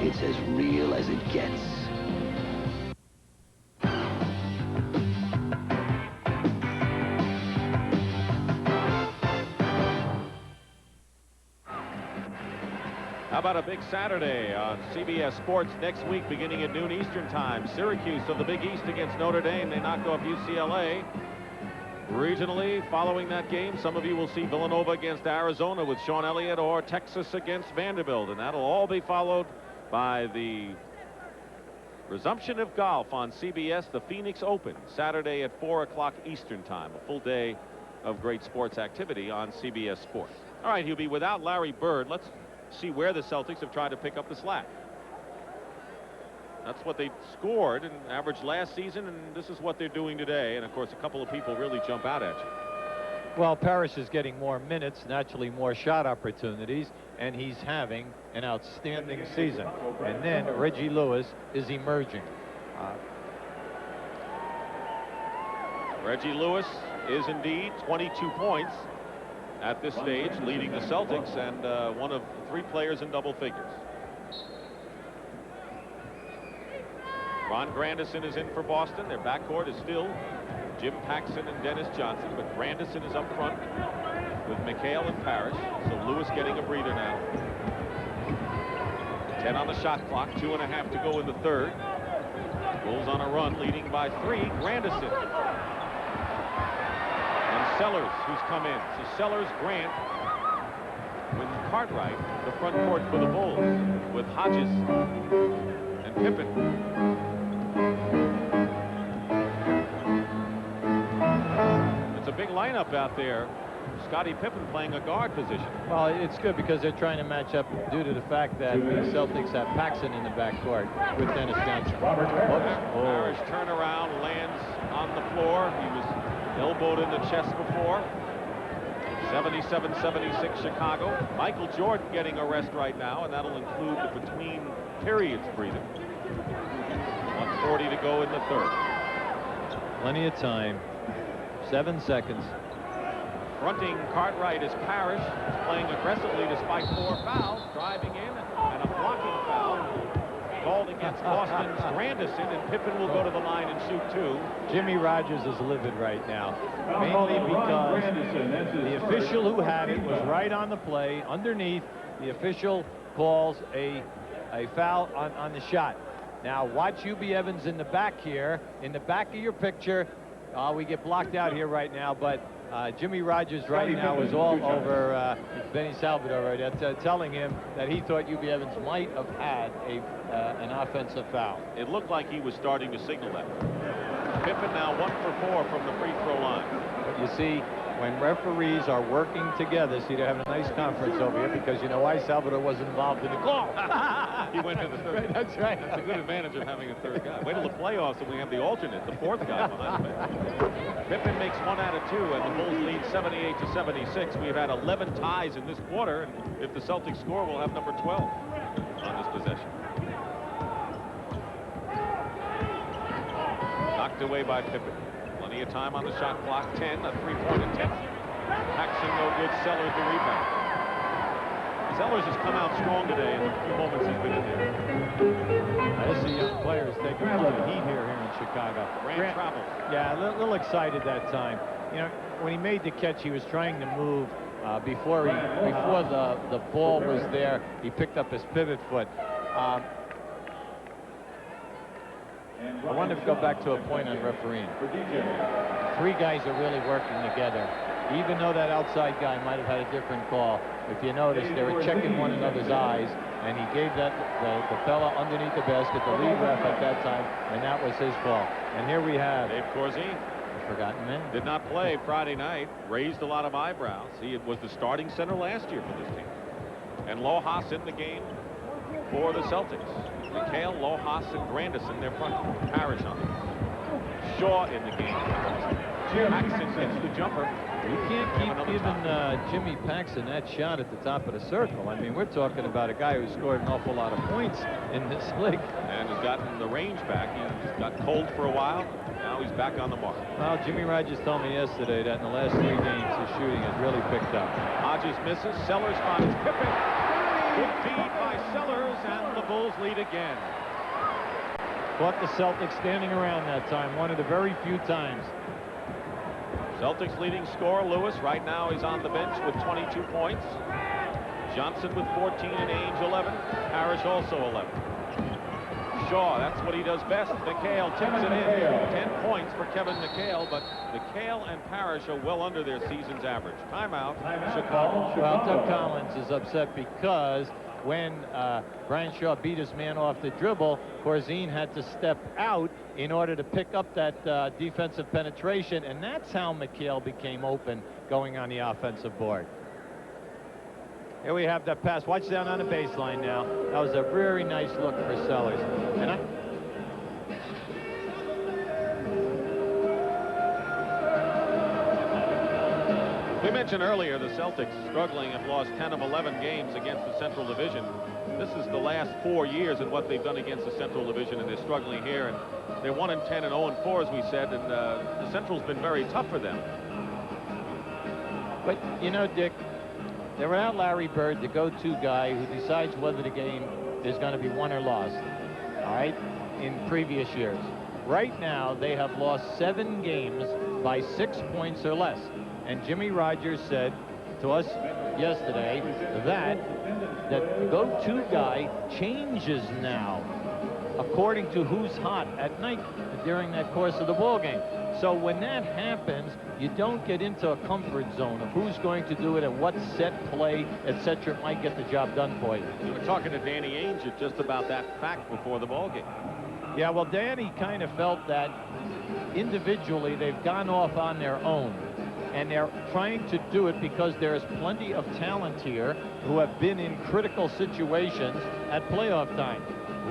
It's as real as it gets. How about a big Saturday on CBS Sports next week beginning at noon Eastern time? Syracuse of the Big East against Notre Dame. They knocked off UCLA. Regionally, following that game, some of you will see Villanova against Arizona with Sean Elliott, or Texas against Vanderbilt, and that'll all be followed by the resumption of golf on CBS, the Phoenix Open, Saturday at 4 o'clock Eastern time. A full day of great sports activity on CBS Sports. All right, Hubie, without Larry Bird, let's see where the Celtics have tried to pick up the slack. That's what they scored and averaged last season, and this is what they're doing today. And of course, a couple of people really jump out at you. Well, Parrish is getting more minutes, naturally more shot opportunities, and he's having an outstanding season. And then Reggie Lewis is emerging. Reggie Lewis is indeed 22 points at this stage, leading the Celtics, and one of 3 players in double figures. Ron Grandison is in for Boston. Their backcourt is still Jim Paxson and Dennis Johnson, but Grandison is up front with McHale and Parrish. So Lewis getting a breather now. 10 on the shot clock, 2.5 to go in the third. Bulls on a run, leading by 3. Grandison. And Sellers, who's come in. So Sellers, Grant, with Cartwright, the front court for the Bulls, with Hodges and Pippen. It's a big lineup out there. Scottie Pippen playing a guard position. Well, it's good because they're trying to match up due to the fact that the Celtics have Paxson in the backcourt with Dennis Johnson. Parrish turnaround, lands on the floor. He was elbowed in the chest before. 77-76 Chicago. Michael Jordan getting a rest right now, and that'll include the between periods breathing. 1:40 to go in the third. Plenty of time. 7 seconds. Fronting Cartwright is Parrish, playing aggressively despite 4 fouls, driving in, and a blocking foul called against Boston's Grandison, and Pippen will go to the line and shoot 2. Jimmy Rogers is livid right now, mainly because the official who had it was right on the play. Underneath, the official calls a foul on the shot. Now watch Hubie Evans in the back here, in the back of your picture. We get blocked out here right now, but Jimmy Rogers right now is all over Benny Salvador right there, telling him that he thought UB Evans might have had an offensive foul. It looked like he was starting to signal that. Pippen now 1 for 4 from the free throw line. But you see, when referees are working together, see, they're having a nice conference over here because you know why Salvador wasn't involved in the call. He went to the third. Right, that's right. That's a good advantage of having a third guy. Wait till the playoffs and we have the alternate, the fourth guy behind him. Pippen makes 1 out of 2, and the Bulls lead 78-76. We've had 11 ties in this quarter, and if the Celtics score, we'll have number 12 on this possession. Knocked away by Pippen. Plenty of time on the shot clock. 10, a three-point attempt. Paxson no good. Sellers the rebound. Sellers has come out strong today in the few moments he's been in there. I see young players taking a little heat here in Chicago. Grant travels. Yeah, a little excited that time. You know, when he made the catch, he was trying to move before the ball was there. He picked up his pivot foot. I wanted to go back to a point on refereeing. 3 guys are really working together. Even though that outside guy might have had a different call, if you notice, they were checking one another's eyes, and he gave the fella underneath the basket, the lead ref at that time, and that was his call. And here we have Dave Corzine. Forgotten man. Did not play Friday night. Raised a lot of eyebrows. He was the starting center last year for this team. And Lojas in the game for the Celtics. McHale, Lojas, and Grandison, their front. Parrish on them. Shaw in the game. Paxson hits the jumper. You can't keep giving Jimmy Paxson that shot at the top of the circle. I mean, we're talking about a guy who scored an awful lot of points in this league. And has gotten the range back. He got cold for a while. Now he's back on the mark. Well, Jimmy Rogers told me yesterday that in the last 3 games, his shooting has really picked up. Hodges misses. Sellers finds Pippen. Good feed by Sellers, and the Bulls lead again. Caught the Celtics standing around that time, one of the very few times. Celtics leading scorer Lewis right now is on the bench with 22 points. Johnson with 14 and Ainge 11. Parrish also 11. Shaw, that's what he does best. McHale tips it in. 10 points for Kevin McHale, but McHale and Parrish are well under their season's average. Timeout, Chicago. Well, Doug Collins is upset because when Brian Shaw beat his man off the dribble, Corzine had to step out in order to pick up that defensive penetration, and that's how McHale became open going on the offensive board. Here we have that pass. Watch down on the baseline now. That was a very nice look for Sellers. And we mentioned earlier the Celtics struggling have lost 10 of 11 games against the Central Division. This is the last 4 years in what they've done against the Central Division, and they're struggling here. And they're 1-10 and 0-4, as we said, and the Central's been very tough for them. But, you know, Dick, they're without Larry Bird, the go-to guy who decides whether the game is going to be won or lost, all right, in previous years. Right now, they have lost 7 games by 6 points or less. And Jimmy Rogers said to us yesterday that the go-to guy changes now according to who's hot at night during that course of the ball game. So when that happens, you don't get into a comfort zone of who's going to do it and what set play, etc. might get the job done for you. We were talking to Danny Ainge just about that fact before the ball game. Yeah, well, Danny kind of felt that individually they've gone off on their own. And they're trying to do it because there's plenty of talent here who have been in critical situations at playoff time,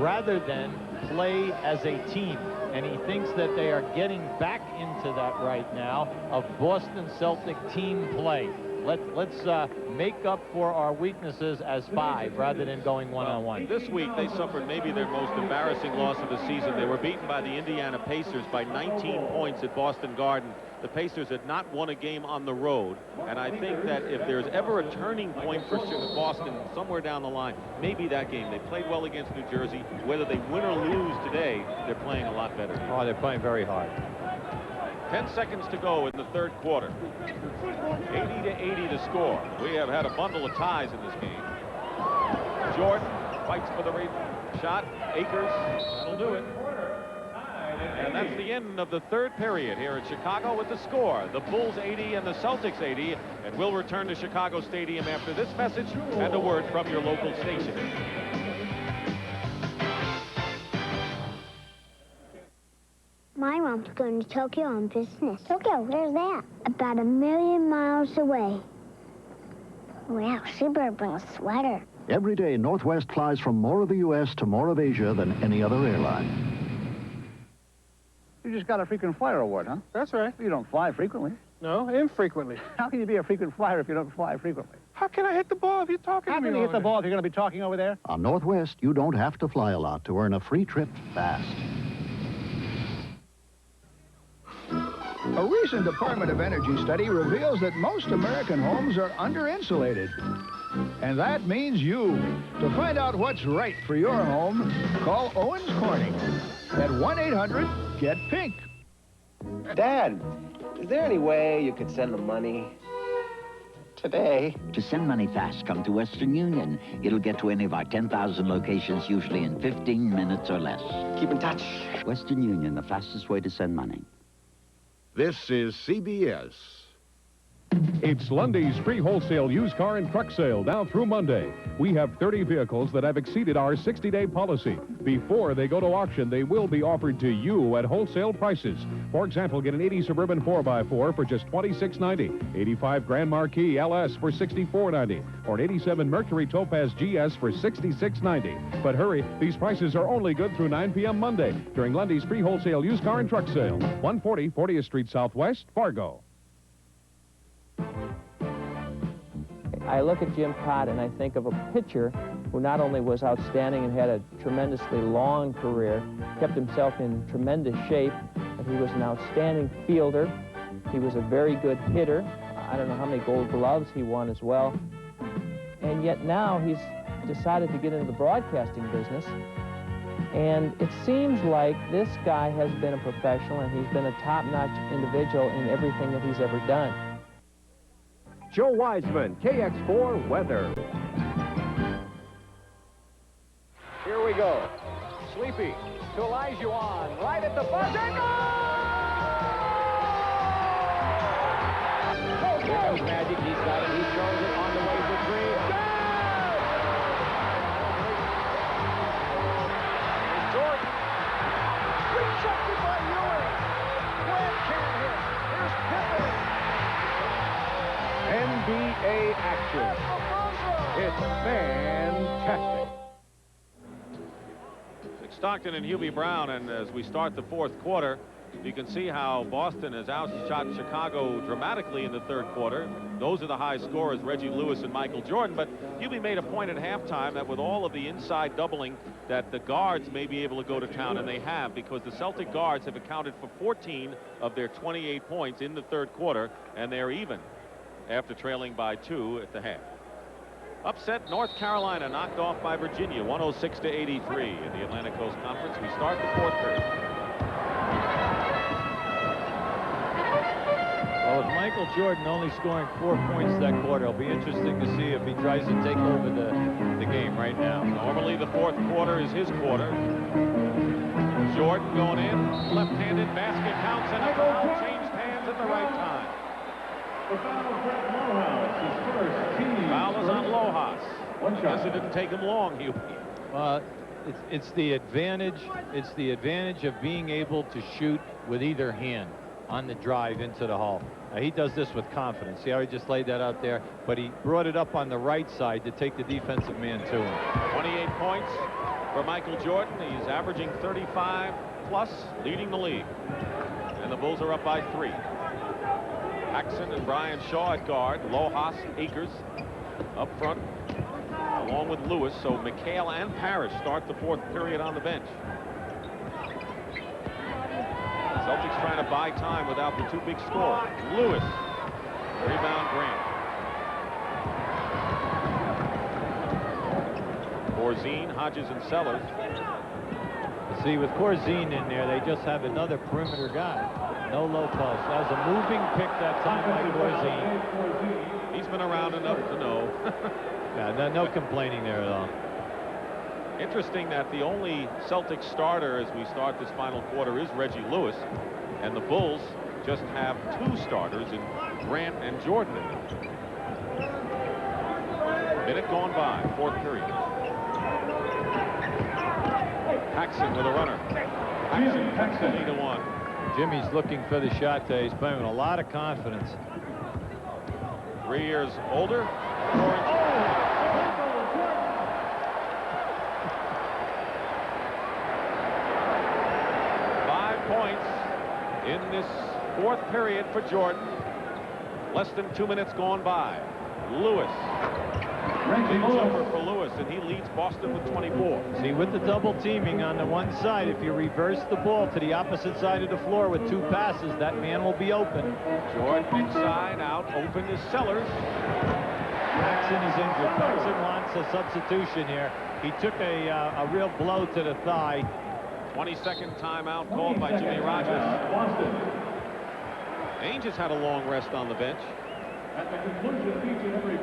rather than play as a team. And he thinks that they are getting back into that right now of Boston Celtic team play. Let's make up for our weaknesses as 5 rather than going one-on-one. This week they suffered maybe their most embarrassing loss of the season. They were beaten by the Indiana Pacers by 19 points at Boston Garden. The Pacers had not won a game on the road, and I think that if there's ever a turning point for Boston somewhere down the line, maybe that game. They played well against New Jersey. Whether they win or lose today, they're playing a lot better. Oh, they're playing very hard. 10 seconds to go in the third quarter. 80-80 to score. We have had a bundle of ties in this game. Jordan fights for the shot. Akers, that'll do it. And that's the end of the third period here at Chicago with the score. The Bulls 80 and the Celtics 80. And we'll return to Chicago Stadium after this message and a word from your local station. My mom's going to Tokyo on business. Tokyo, where's that? About 1,000,000 miles away. Wow, she better bring a sweater. Every day, Northwest flies from more of the U.S. to more of Asia than any other airline. You just got a frequent flyer award, huh? That's right. You don't fly frequently. No, infrequently. How can you be a frequent flyer if you don't fly frequently? How can I hit the ball if you're talking to me? How can you hit the ball if you're going to be talking over there? On Northwest, you don't have to fly a lot to earn a free trip fast. A recent Department of Energy study reveals that most American homes are under-insulated. And that means you. To find out what's right for your home, call Owens Corning at 1-800-GET-PINK. Dad, is there any way you could send the money today? To send money fast, come to Western Union. It'll get to any of our 10,000 locations, usually in 15 minutes or less. Keep in touch. Western Union, the fastest way to send money. This is CBS. It's Lundy's free wholesale used car and truck sale now through Monday. We have 30 vehicles that have exceeded our 60-day policy. Before they go to auction, they will be offered to you at wholesale prices. For example, get an 80 Suburban 4x4 for just $26.90, 85 Grand Marquis LS for $64.90, or an 87 Mercury Topaz GS for $66.90. But hurry, these prices are only good through 9 p.m. Monday during Lundy's free wholesale used car and truck sale, 140 40th Street Southwest, Fargo. I look at Jim Cott and I think of a pitcher who not only was outstanding and had a tremendously long career, kept himself in tremendous shape, but he was an outstanding fielder. He was a very good hitter. I don't know how many Gold Gloves he won as well. And yet now he's decided to get into the broadcasting business. And it seems like this guy has been a professional and he's been a top-notch individual in everything that he's ever done. Joe Wiseman, KX4 Weather. Here we go. Sleepy to Elijah, right at the buzzer. Goal! Here comes Magic. He's got it. He throws it on the way for three. Jordan. Rejected by Ewing. Grant can't hit. Here's Pippen. NBA action. It's fantastic. It's Stockton and Hubie Brown, and as we start the fourth quarter, you can see how Boston has outshot Chicago dramatically in the third quarter. Those are the high scorers, Reggie Lewis and Michael Jordan. But Hubie made a point at halftime that with all of the inside doubling, that the guards may be able to go to town, and they have, because the Celtic guards have accounted for 14 of their 28 points in the third quarter, and they're even after trailing by 2 at the half. Upset North Carolina, knocked off by Virginia, 106-83 in the Atlantic Coast Conference. We start the fourth period. Well, with Michael Jordan only scoring 4 points that quarter, it'll be interesting to see if he tries to take over the game right now. Normally the fourth quarter is his quarter. Jordan going in, left-handed, basket counts, and a foul changed hands at the right time. Foul is on Lojas. Guess it didn't take him long, Hubie. It's the advantage. It's the advantage of being able to shoot with either hand on the drive into the hole. Now, he does this with confidence. See how he just laid that out there? But he brought it up on the right side to take the defensive man to him. 28 points for Michael Jordan. He's averaging 35 plus, leading the league. And the Bulls are up by 3. Paxson and Brian Shaw at guard. Lojas, Akers up front, along with Lewis. So McHale and Parrish start the fourth period on the bench. Celtics trying to buy time without the 2 big scorers. Lewis. Rebound Grant. Corzine, Hodges, and Sellers. See, with Corzine in there, they just have another perimeter guy. No low post. That was a moving pick that time by Corzine. He's been around enough to know. Yeah, no complaining there at all. Interesting that the only Celtics starter as we start this final quarter is Reggie Lewis, and the Bulls just have 2 starters in Grant and Jordan. Minute gone by, 4th period. Paxson with a runner. Paxson cuts the lead to 1. Jimmy's looking for the shot today. He's playing with a lot of confidence. 3 years older. 5 points in this 4th period for Jordan. Less than 2 minutes gone by. Lewis. Big jumper for Lewis, and he leads Boston with 24. See, with the double teaming on the one side, if you reverse the ball to the opposite side of the floor with 2 passes, that man will be open. Jordan inside, out, open is Sellers. Paxson is injured. Paxson wants a substitution here. He took a real blow to the thigh. 22nd timeout called by Jimmy Rogers. Ainge has had a long rest on the bench.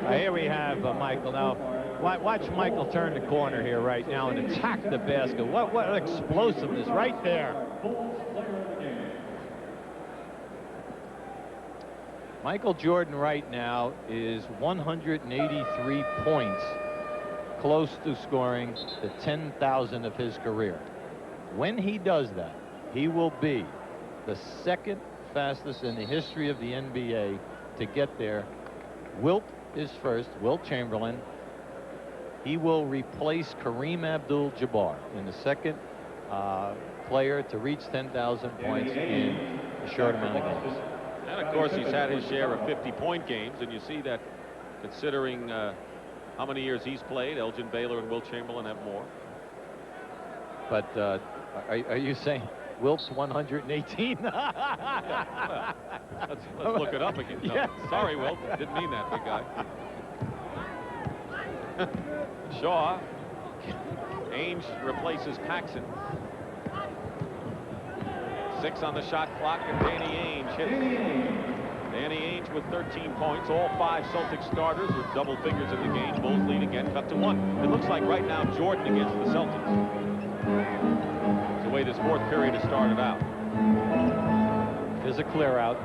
Here we have Michael. Now, watch Michael turn the corner here right now and attack the basket. What explosiveness right there. Michael Jordan right now is 183 points, close to scoring the 10,000 of his career. When he does that, he will be the 2nd fastest in the history of the NBA to get there. Wilt is first, Wilt Chamberlain. He will replace Kareem Abdul-Jabbar in the 2nd player to reach 10,000 points in a short amount of games. And of course, he's had his share of 50-point games, and you see that considering how many years he's played, Elgin Baylor and Wilt Chamberlain have more. But are you saying Wilt's 118? Yeah, let's look it up again. No, yes. Sorry, Wilt. Didn't mean that, big guy. Shaw. Ainge replaces Paxson. 6 on the shot clock, and Danny Ainge hits. Danny Ainge with 13 points. All 5 Celtics starters with double figures in the game. Bulls lead again, cut to 1. It looks like right now Jordan against the Celtics. It's the way this 4th period has started out. There's a clear out.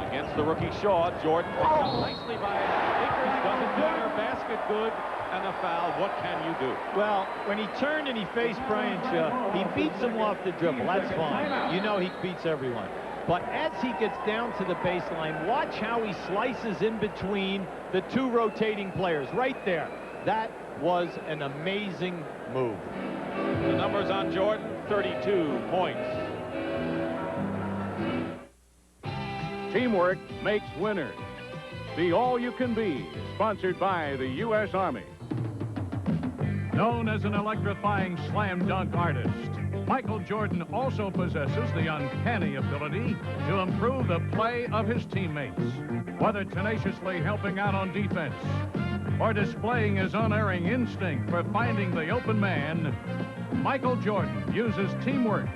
Against the rookie Shaw, Jordan picked up nicely by Akers. Doesn't matter. Basket good. And a foul. What can you do? Well, when he turned and he faced Brian Shaw, he beats him off the dribble. That's fine. You know he beats everyone. But as he gets down to the baseline, watch how he slices in between the 2 rotating players right there. That was an amazing move. The numbers on Jordan, 32 points. Teamwork makes winners. The All You Can Be is sponsored by the U.S. Army. Known as an electrifying slam dunk artist, Michael Jordan also possesses the uncanny ability to improve the play of his teammates. Whether tenaciously helping out on defense or displaying his unerring instinct for finding the open man, Michael Jordan uses teamwork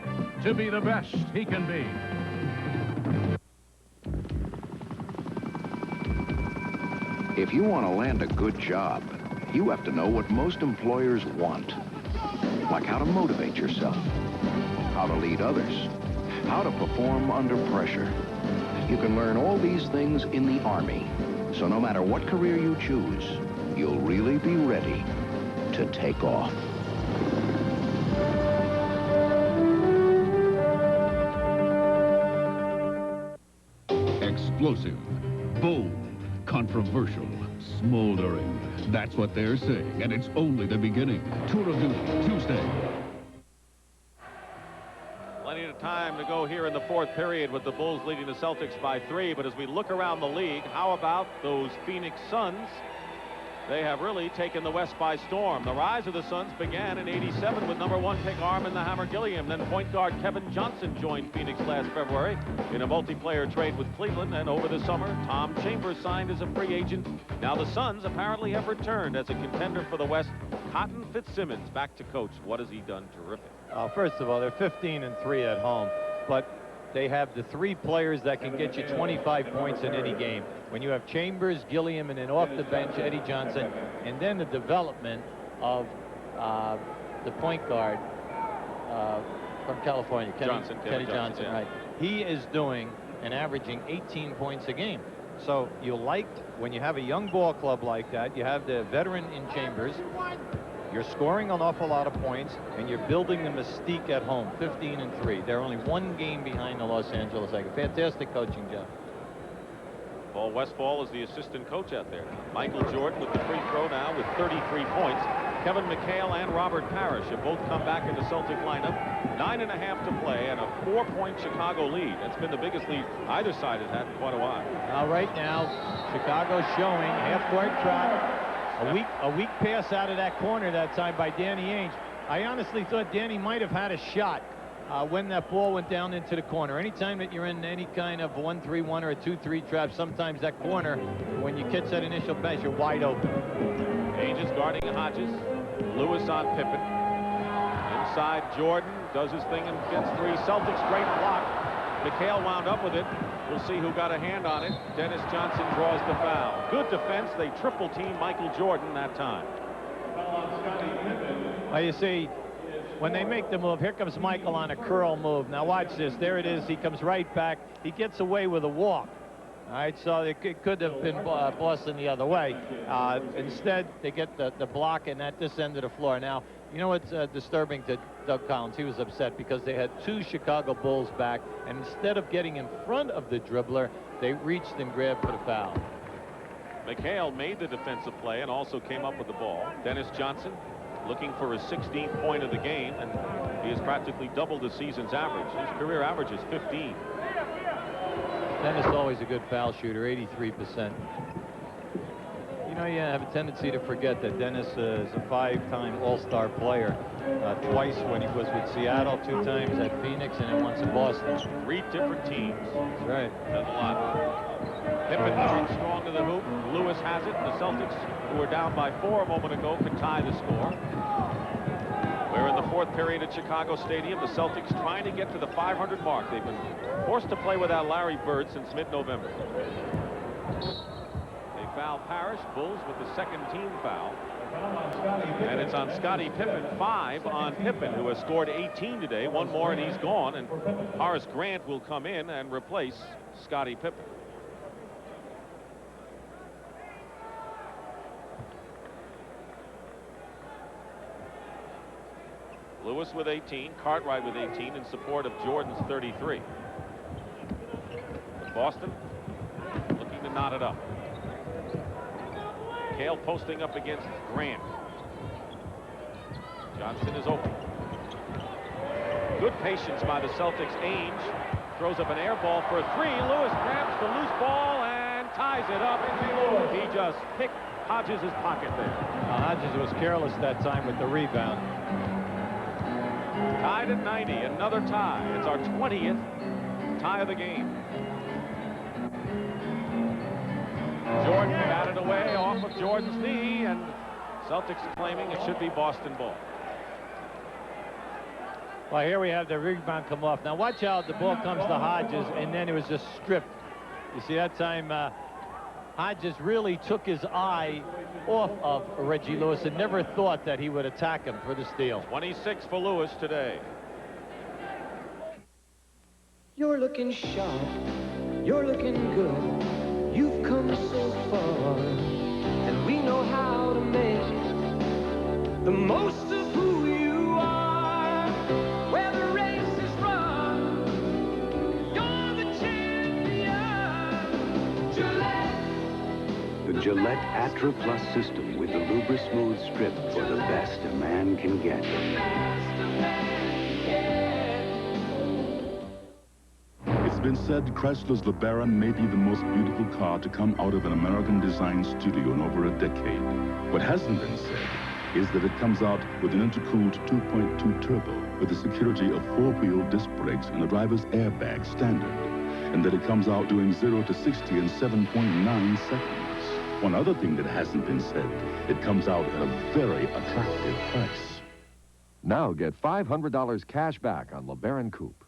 to be the best he can be. If you want to land a good job, you have to know what most employers want. Like how to motivate yourself, how to lead others, how to perform under pressure. You can learn all these things in the Army. So no matter what career you choose, you'll really be ready to take off. Explosive, bold, controversial, smoldering. That's what they're saying, and it's only the beginning. Tour of Duty, Tuesday. Plenty of time to go here in the 4th period with the Bulls leading the Celtics by 3. But as we look around the league, how about those Phoenix Suns? They have really taken the West by storm. The rise of the Suns began in '87 with #1 pick Armin the Hammer Gilliam. Then point guard Kevin Johnson joined Phoenix last February in a multiplayer trade with Cleveland. And over the summer, Tom Chambers signed as a free agent. Now the Suns apparently have returned as a contender for the West. Cotton Fitzsimmons back to coach. What has he done? Terrific. First of all, they're 15-3 at home, but they have the 3 players that can get you 25 points in any game. When you have Chambers, Gilliam, and then off the bench, Eddie Johnson, and then the development of the point guard from California, Kenny Johnson, yeah. right? He is doing and averaging 18 points a game. So you like, when you have a young ball club like that, you have the veteran in Chambers, you're scoring an awful lot of points, and you're building the mystique at home, 15-3. They're only one game behind the Los Angeles Lakers. Fantastic coaching job. Paul Westphal is the assistant coach out there. Michael Jordan with the free throw now with 33 points. Kevin McHale and Robert Parrish have both come back in the Celtic lineup. 9.5 to play and a 4-point Chicago lead. That's been the biggest lead either side has had in quite a while. Now, right now, Chicago's showing half-court trap. A weak pass out of that corner that time by Danny Ainge. I honestly thought Danny might have had a shot when that ball went down into the corner. Anytime that you're in any kind of 1-3-1 or a 2-3 trap, sometimes that corner, when you catch that initial pass, you're wide open. Ainge is guarding Hodges. Lewis on Pippen. Inside, Jordan does his thing and gets three. Celtics, great block. McHale wound up with it. We'll see who got a hand on it. Dennis Johnson draws the foul. Good defense. They triple team Michael Jordan that time. Well, you see, when they make the move, here comes Michael on a curl move. Now watch this. There it is. He comes right back. He gets away with a walk. All right, so it could have been Boston the other way. Instead, they get the block and at this end of the floor. Now, you know what's disturbing to Doug Collins? He was upset because they had two Chicago Bulls back, and instead of getting in front of the dribbler, they reached and grabbed for the foul. McHale made the defensive play and also came up with the ball. Dennis Johnson looking for his 16th point of the game, and he has practically doubled the season's average. His career average is 15. Dennis is always a good foul shooter, 83%. You know, you have a tendency to forget that Dennis is a 5-time All-Star player. Twice when he was with Seattle, 2 times at Phoenix, and then once in Boston. 3 different teams. That's right. Says a lot. Pippen throwing strong to the hoop. Lewis has it. The Celtics, who were down by 4 a moment ago, could tie the score. We're in the 4th period at Chicago Stadium. The Celtics trying to get to the 500 mark. They've been forced to play without Larry Bird since mid-November. They foul Parrish. Bulls with the second team foul. And it's on Scottie Pippen. 5 on Pippen, who has scored 18 today. 1 more and he's gone. And Horace Grant will come in and replace Scottie Pippen. Lewis with 18, Cartwright with 18 in support of Jordan's 33. Boston looking to knot it up. Cale posting up against Grant. Johnson is open. Good patience by the Celtics. Ainge throws up an air ball for a 3. Lewis grabs the loose ball and ties it up. He just picked Hodges' pocket there. Hodges was careless that time with the rebound. Tied at 90, another tie. It's our 20th tie of the game. Jordan batted away off of Jordan's knee, and Celtics claiming it should be Boston ball. Well, here we have the rebound come off. Now watch out, the ball comes to Hodges, and then it was just stripped. You see that time Hodges really took his eye off of Reggie Lewis and never thought that he would attack him for the steal. 26 for Lewis today. You're looking sharp. You're looking good. You've come so far. And we know how to make the most of who you are. Where the race is run, you're the champion. Gillette. The Gillette Atra Plus system with the Lubra Smooth Strip for the best a man can get. It's been said Chrysler's LeBaron may be the most beautiful car to come out of an American design studio in over a decade. What hasn't been said is that it comes out with an intercooled 2.2 turbo with the security of 4-wheel disc brakes and a driver's airbag standard, and that it comes out doing 0 to 60 in 7.9 seconds. One other thing that hasn't been said, it comes out at a very attractive price. Now get $500 cash back on LeBaron Coupe.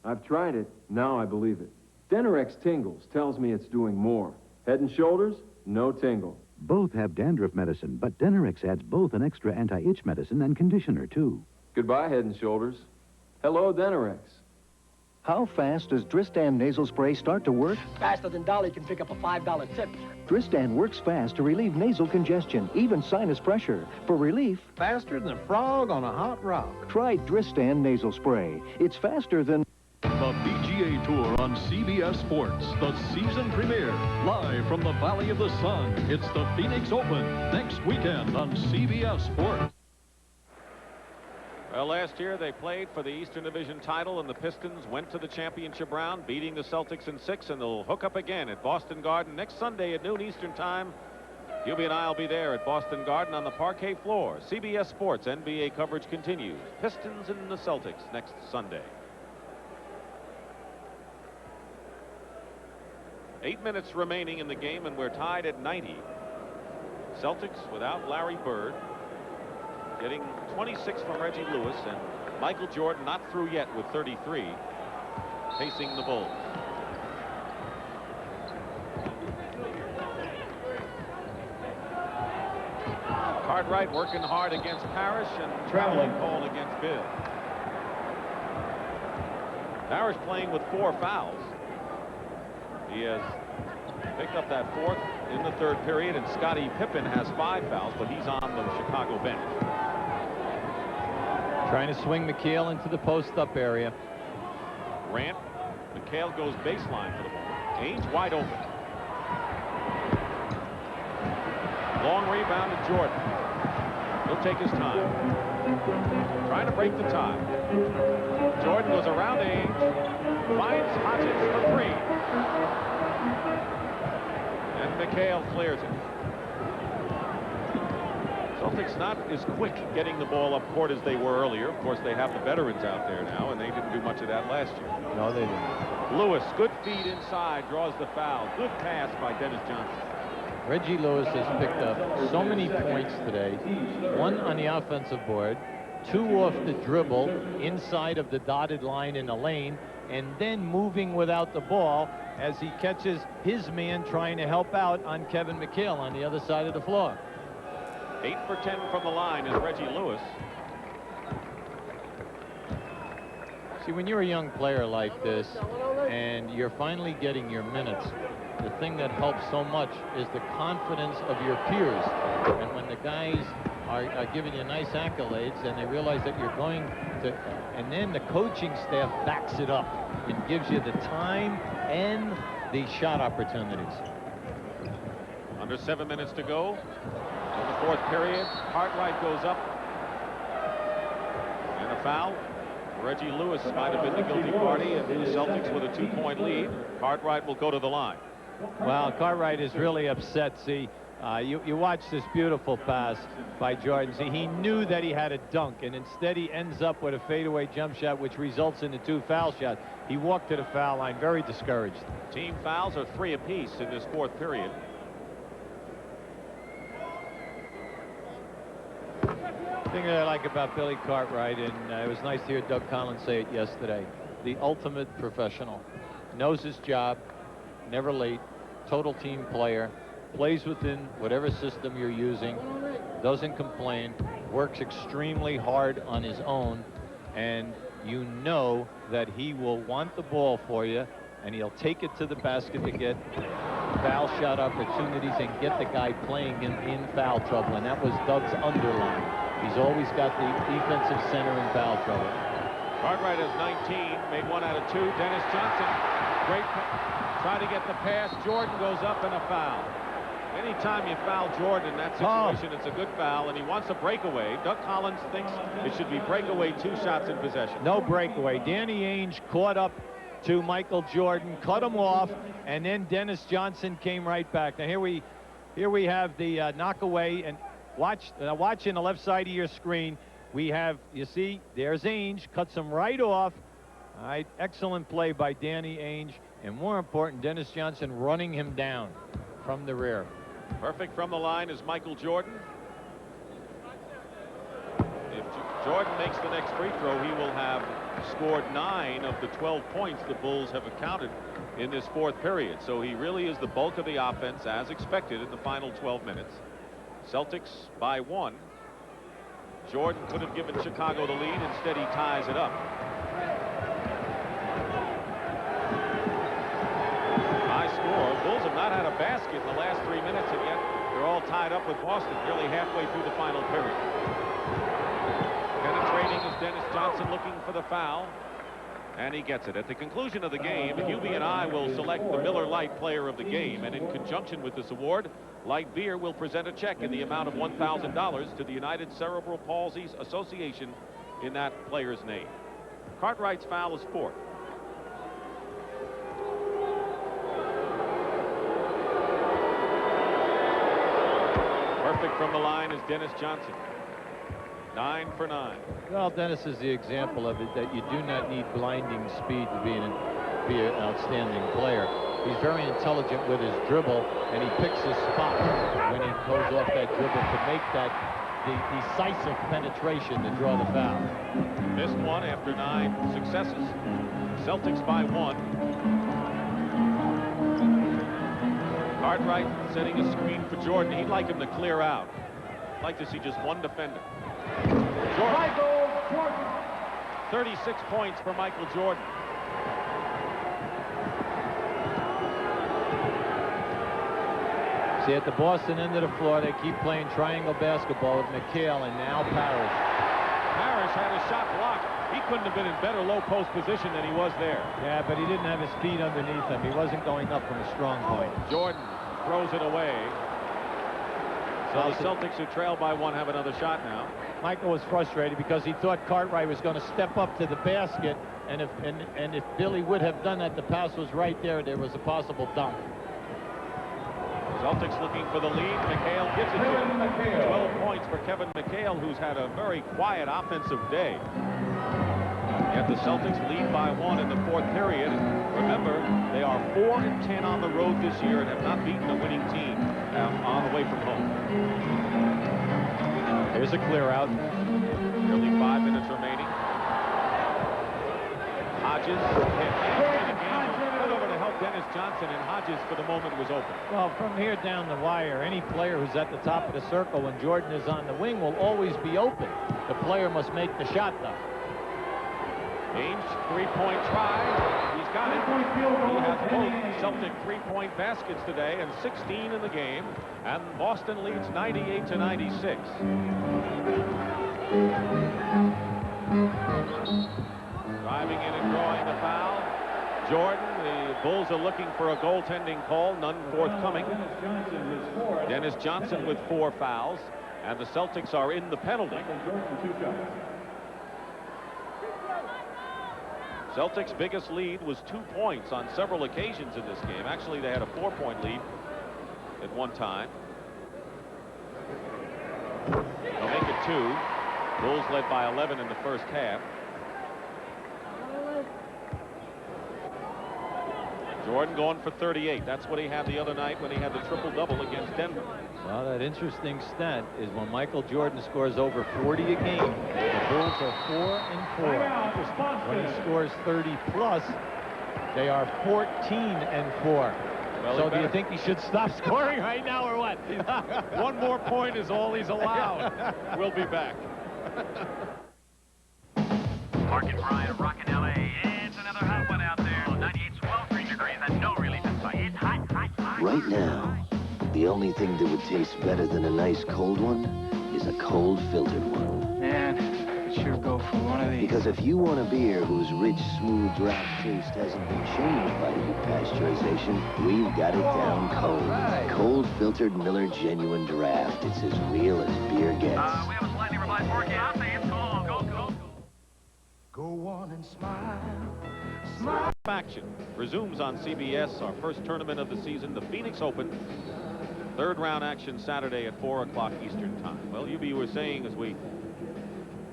I've tried it. Now I believe it. Denorex Tingles tells me it's doing more. Head and Shoulders, no tingle. Both have dandruff medicine, but Denerex adds both an extra anti-itch medicine and conditioner, too. Goodbye, Head & Shoulders. Hello, Denerex. How fast does Dristan nasal spray start to work? Faster than Dolly can pick up a $5 tip. Dristan works fast to relieve nasal congestion, even sinus pressure. For relief, faster than a frog on a hot rock. Try Dristan nasal spray. It's faster than... The PGA Tour on CBS Sports, the season premiere. Live from the Valley of the Sun, it's the Phoenix Open, next weekend on CBS Sports. Well, last year they played for the Eastern Division title, and the Pistons went to the championship round, beating the Celtics in 6, and they'll hook up again at Boston Garden next Sunday at noon Eastern Time. Hubie and I will be there at Boston Garden on the parquet floor. CBS Sports NBA coverage continues. Pistons and the Celtics next Sunday. 8 minutes remaining in the game, and we're tied at 90. Celtics without Larry Bird. Getting 26 from Reggie Lewis, and Michael Jordan not through yet with 33, pacing the Bulls. Cartwright working hard against Parrish, and traveling call against Bill. Parrish playing with 4 fouls. He has picked up that 4th in the 3rd period, and Scottie Pippen has 5 fouls, but he's on the Chicago bench. Trying to swing McHale into the post-up area. Grant. McHale goes baseline for the ball. Ainge wide open. Long rebound to Jordan. He'll take his time. Trying to break the tie. Jordan goes around Ainge. Finds Hodges for 3. And McHale clears it. Celtics not as quick getting the ball up court as they were earlier. Of course, they have the veterans out there now, and they didn't do much of that last year. No, they didn't. Lewis, good feed inside, draws the foul. Good pass by Dennis Johnson. Reggie Lewis has picked up so many points today. 1 on the offensive board, 2 off the dribble inside of the dotted line in the lane, and then moving without the ball as he catches his man trying to help out on Kevin McHale on the other side of the floor. 8 for 10 from the line is Reggie Lewis. See, when you're a young player like this and you're finally getting your minutes, the thing that helps so much is the confidence of your peers. And when the guys are giving you nice accolades and they realize that you're going to, and then the coaching staff backs it up and gives you the time and the shot opportunities. Under 7 minutes to go. In the 4th period, Cartwright goes up. And a foul. Reggie Lewis might have been the guilty party, and the Celtics with a 2-point lead. Cartwright will go to the line. Well, Cartwright is really upset. See, you watch this beautiful pass by Jordan. See, he knew that he had a dunk, and instead he ends up with a fadeaway jump shot, which results in the 2 foul shots. He walked to the foul line, very discouraged. Team fouls are 3 apiece in this 4th period. The thing that I like about Billy Cartwright, and it was nice to hear Doug Collins say it yesterday, the ultimate professional. Knows his job, never late, total team player, plays within whatever system you're using, doesn't complain, works extremely hard on his own, and you know that he will want the ball for you, and he'll take it to the basket to get foul shot opportunities and get the guy playing in foul trouble, and that was Doug's underline. He's always got the defensive center in foul trouble. Cartwright has 19, made 1 out of 2. Dennis Johnson, great, trying to get the pass. Jordan goes up and a foul. Anytime you foul Jordan in that situation, it's a good foul, and he wants a breakaway. Doug Collins thinks it should be breakaway, 2 shots in possession. No breakaway. Danny Ainge caught up to Michael Jordan, cut him off, and then Dennis Johnson came right back. Now here we have the knockaway, and watch in the left side of your screen. We have, you see, there's Ainge, cuts him right off. All right, excellent play by Danny Ainge, and more important, Dennis Johnson running him down from the rear. Perfect from the line is Michael Jordan. If Jordan makes the next free throw, he will have scored 9 of the 12 points the Bulls have accounted in this fourth period. So he really is the bulk of the offense as expected in the final 12 minutes. Celtics by 1. Jordan could have given Chicago the lead. Instead, he ties it up. High score. Bulls have not had a basket in the last 3 minutes, and yet they're all tied up with Boston nearly halfway through the final period. Penetrating is Dennis Johnson, looking for the foul. And he gets it. At the conclusion of the game, UB&I will select the Miller Lite Player of the Game. And in conjunction with this award, Light Beer will present a check in the amount of $1,000 to the United Cerebral Palsy Association in that player's name. Cartwright's foul is 4th. Perfect from the line is Dennis Johnson. 9 for 9. Well, Dennis is the example of it, that you do not need blinding speed to be an outstanding player. He's very intelligent with his dribble, and he picks his spot when he goes off that dribble to make that decisive penetration to draw the foul. Missed one after 9 successes. Celtics by 1. Cartwright setting a screen for Jordan. He'd like him to clear out. I'd like to see just one defender. Jordan. 36 points for Michael Jordan. See, at the Boston end of the floor, they keep playing triangle basketball with McHale and now Parrish. Parrish had a shot blocked. He couldn't have been in better low post position than he was there. Yeah, but he didn't have his feet underneath him. He wasn't going up from a strong point. Jordan throws it away. So the Celtics, who trail by 1, have another shot now. Michael was frustrated because he thought Cartwright was going to step up to the basket, and if Billy would have done that, the pass was right there. There was a possible dunk. Celtics looking for the lead. McHale gives it to him. 12 points for Kevin McHale, who's had a very quiet offensive day. Yet the Celtics lead by 1 in the fourth period. Remember, they are 4-10 on the road this year and have not beaten a winning team on the way from home. Here's a clear out. Nearly 5 minutes remaining. Hodges put over to help Dennis Johnson, and Hodges for the moment was open. Well, from here down the wire, any player who's at the top of the circle when Jordan is on the wing will always be open. The player must make the shot, though. Ainge, 3-point try. He's got it. He has both Celtic 3-point baskets today and 16 in the game. And Boston leads 98-96. Driving in and drawing the foul. Jordan, the Bulls are looking for a goaltending call, none forthcoming. Dennis Johnson with 4 fouls, and the Celtics are in the penalty. Celtics' biggest lead was 2 points on several occasions in this game. Actually, they had a 4-point lead at one time. They'll make it 2. Bulls led by 11 in the first half. Jordan going for 38. That's what he had the other night when he had the triple-double against Denver. Well, that interesting stat is when Michael Jordan scores over 40 a game, the Bulls are 4-4. When he scores 30-plus, they are 14-4. Well, so do you think he should stop scoring right now or what? One more point is all he's allowed. We'll be back. Mark and Brian rocking LA. It's another hot one out there. 98-12 degrees and no relief in sight. It's hot, hot, hot. Right now, the only thing that would taste better than a nice cold one is a cold filtered one. Man, I could sure go for one of these. Because if you want a beer whose rich, smooth draft taste hasn't been changed by pasteurization, we've got it down cold. Right. Cold filtered Miller Genuine Draft. It's as real as beer gets. We have a slightly revised forecast. It's cold. Go, go. Go on and smile. Smile. Action resumes on CBS, our first tournament of the season, the Phoenix Open. Third round action Saturday at 4 o'clock Eastern time. Well, UB was saying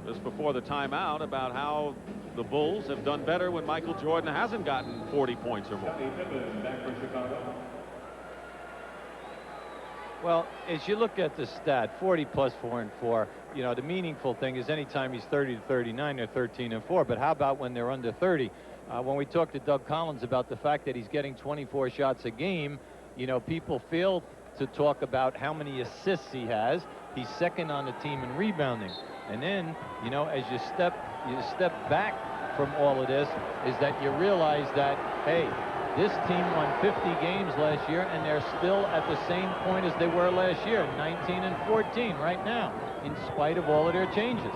just before the timeout about how the Bulls have done better when Michael Jordan hasn't gotten 40 points or more. Well, as you look at the stat, 40 plus 4 and 4, you know, the meaningful thing is anytime he's 30 to 39, they're 13 and 4. But how about when they're under 30? When we talked to Doug Collins about the fact that he's getting 24 shots a game, you know, people fail to talk about how many assists he has. He's second on the team in rebounding. And then, you know, as you step back from all of this, is that you realize that, hey, this team won 50 games last year, and they're still at the same point as they were last year, 19 and 14 right now, in spite of all of their changes.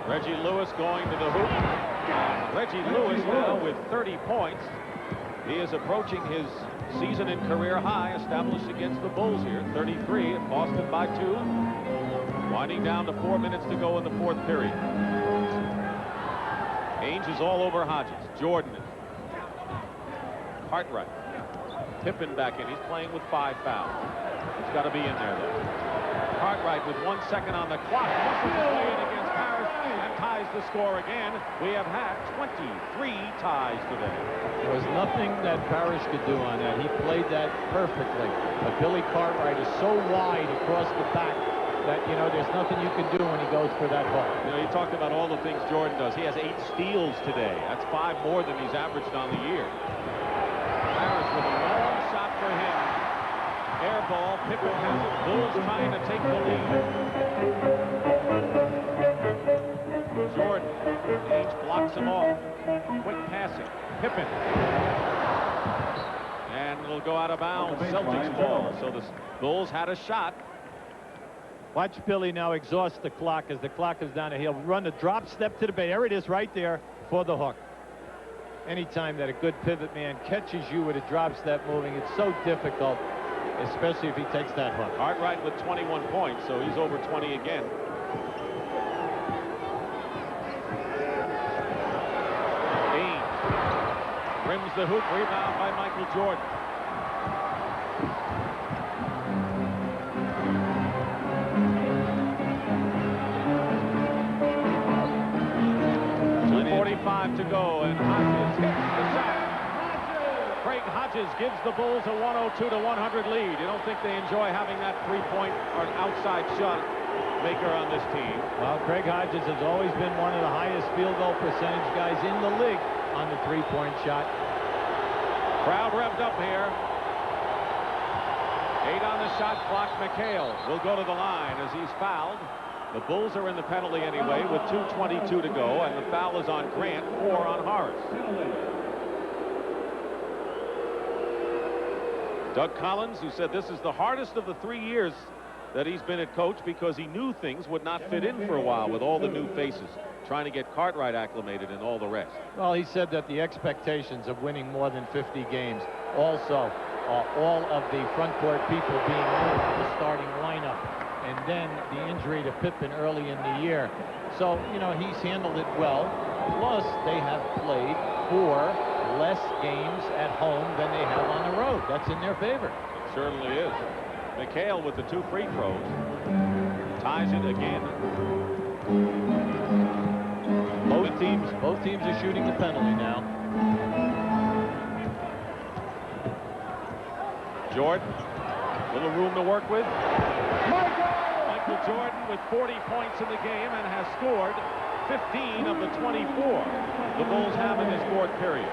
Reggie Lewis going to the hoop. Reggie Lewis now with 30 points. He is approaching his season and career high established against the Bulls here. 33 at Boston by 2. Winding down to 4 minutes to go in the fourth period. Ainge is all over Hodges. Jordan. Cartwright. Pippen back in. He's playing with 5 fouls. He's got to be in there, though. Cartwright with 1 second on the clock. Pushes his way in against Paris and ties the score again. We have had 23 ties today. There was nothing that Parrish could do on that. He played that perfectly. But Billy Cartwright is so wide across the back that, you know, there's nothing you can do when he goes for that hook. You know, you talked about all the things Jordan does. He has 8 steals today. That's 5 more than he's averaged on the year. Parrish with a long shot for him. Air ball. Pippen has it. Bulls trying to take the lead. Jordan. Ainge blocks him off. Quick passing. Pippen. And it'll go out of bounds. Celtics ball. So the Bulls had a shot. Watch Billy now exhaust the clock as the clock is down. He'll run a drop step to the bay. There it is right there for the hook. Anytime that a good pivot man catches you with a drop step moving, it's so difficult, especially if he takes that hook. Cartwright with 21 points, so he's over 20 again. Ainge rims the hoop, rebound by Michael Jordan. To go, and Hodges hits the shot. Craig Hodges gives the Bulls a 102 to 100 lead. You don't think they enjoy having that three-point or outside shot maker on this team? Well, Craig Hodges has always been one of the highest field goal percentage guys in the league on the three-point shot. Crowd revved up here. 8 on the shot clock. McHale will go to the line as he's fouled. The Bulls are in the penalty anyway with 2:22 to go, and the foul is on Grant, 4 on Horace. Doug Collins, who said this is the hardest of the 3 years that he's been at coach because he knew things would not fit in for a while with all the new faces, trying to get Cartwright acclimated and all the rest. Well, he said that the expectations of winning more than 50 games, also all of the front court people being moved to the starting lineup, and then the injury to Pippen early in the year. So, you know, he's handled it well. Plus, they have played 4 less games at home than they have on the road. That's in their favor. It certainly is. McHale with the 2 free throws. Ties it again. Both teams are shooting the penalty now. Jordan, little room to work with. Michael Jordan with 40 points in the game and has scored 15 of the 24 the Bulls have in this fourth period.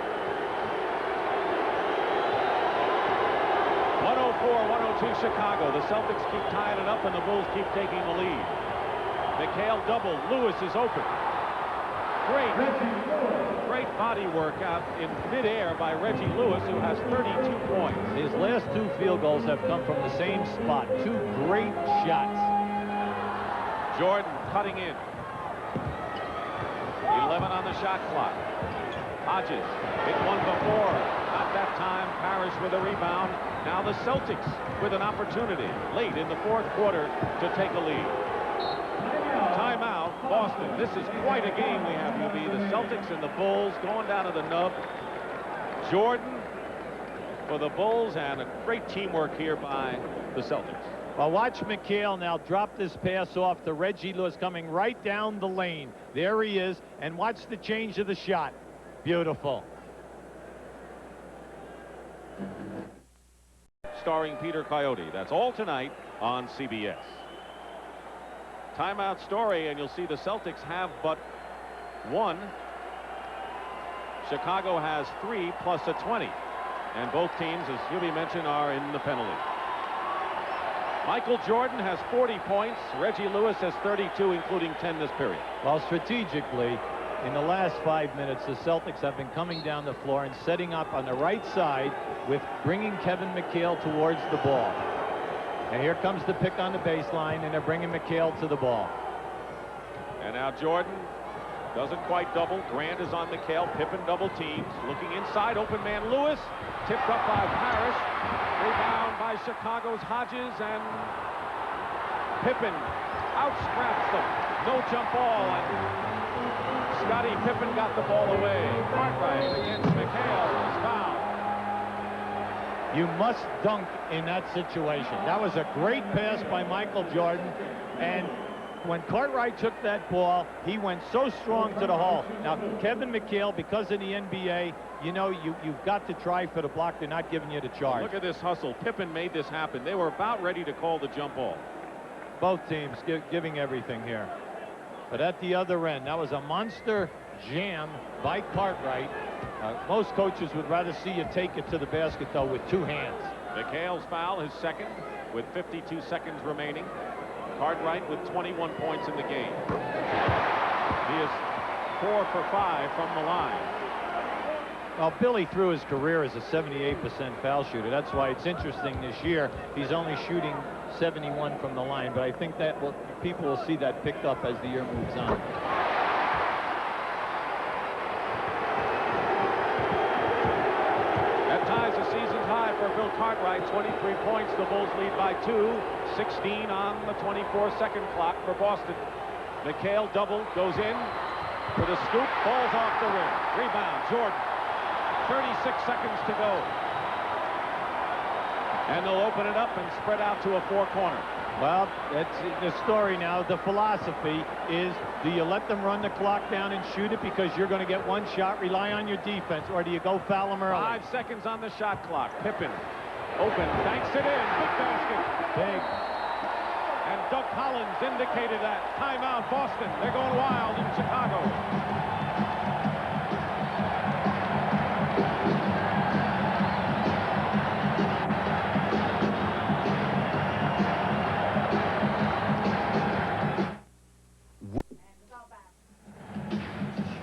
104-102 Chicago. The Celtics keep tying it up and the Bulls keep taking the lead. McHale double. Lewis is open. Great body work out in midair by Reggie Lewis, who has 32 points. His last 2 field goals have come from the same spot. 2 great shots. Jordan cutting in. 11 on the shot clock. Hodges hit one before. Not that time. Parrish with a rebound. Now the Celtics with an opportunity late in the fourth quarter to take a lead. Timeout, Boston. This is quite a game we have, UB. The Celtics and the Bulls going down to the nub. Jordan for the Bulls, and a great teamwork here by the Celtics. Well, watch McHale now drop this pass off to Reggie Lewis coming right down the lane. There he is, and watch the change of the shot. Beautiful. starring Peter Coyote. That's all tonight on CBS. Timeout Story, and you'll see the Celtics have but one. Chicago has 3 plus a 20. And both teams, as Hubie mentioned, are in the penalty. Michael Jordan has 40 points. Reggie Lewis has 32, including 10 this period. Well, strategically, in the last 5 minutes, the Celtics have been coming down the floor and setting up on the right side with bringing Kevin McHale towards the ball. And here comes the pick on the baseline, and they're bringing McHale to the ball. And now Jordan doesn't quite double. Grant is on McHale. Pippen double teams. Looking inside. Open man Lewis. Tipped up by Parrish. Rebound by Chicago's Hodges. And Pippen out-scraps them. No jump ball. And Scottie Pippen got the ball away. Cartwright against McHale is fouled. You must dunk in that situation. That was a great pass by Michael Jordan. And when Cartwright took that ball, he went so strong to the hole. Now, Kevin McHale, because of the NBA, you know, you've got to try for the block. They're not giving you the charge. Look at this hustle. Pippen made this happen. They were about ready to call the jump ball. Both teams giving everything here. But at the other end, that was a monster jam by Cartwright. Most coaches would rather see you take it to the basket, though, with 2 hands. McHale's foul, his second, with 52 seconds remaining. Cartwright with 21 points in the game. He is 4 for 5 from the line. Well, Billy through his career as a 78% foul shooter. That's why it's interesting this year. He's only shooting 71 from the line, but I think that people will see that picked up as the year moves on. That ties the season high for Bill Cartwright. 23 points. The Bulls lead by 2. 16 on the 24-second clock for Boston. McHale double, goes in for the scoop, falls off the rim. Rebound, Jordan. 36 seconds to go. And they'll open it up and spread out to a 4-corner. Well, that's the story now. The philosophy is, do you let them run the clock down and shoot it because you're going to get one shot, rely on your defense, or do you go foul them early? 5 seconds on the shot clock. Pippen open, banks it in. Big basket. Big. And Doug Collins indicated that. Timeout, Boston. They're going wild in Chicago.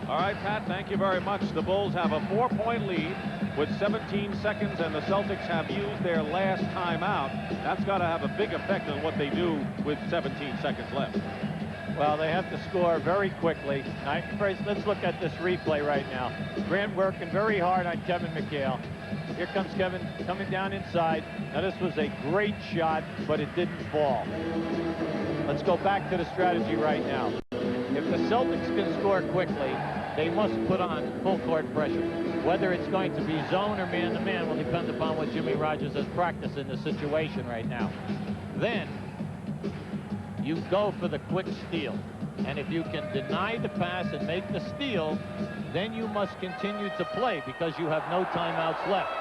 All right, Pat, thank you very much. The Bulls have a 4-point lead with 17 seconds, and the Celtics have used their last timeout. That's got to have a big effect on what they do with 17 seconds left. Well, they have to score very quickly. Now, first, let's look at this replay right now. Grant working very hard on Kevin McHale. Here comes Kevin coming down inside. Now, this was a great shot, but it didn't fall. Let's go back to the strategy right now. If the Celtics can score quickly, they must put on full court pressure. Whether it's going to be zone or man-to-man will depend upon what Jimmy Rogers has practiced in the situation right now. Then you go for the quick steal. And if you can deny the pass and make the steal, then you must continue to play because you have no timeouts left.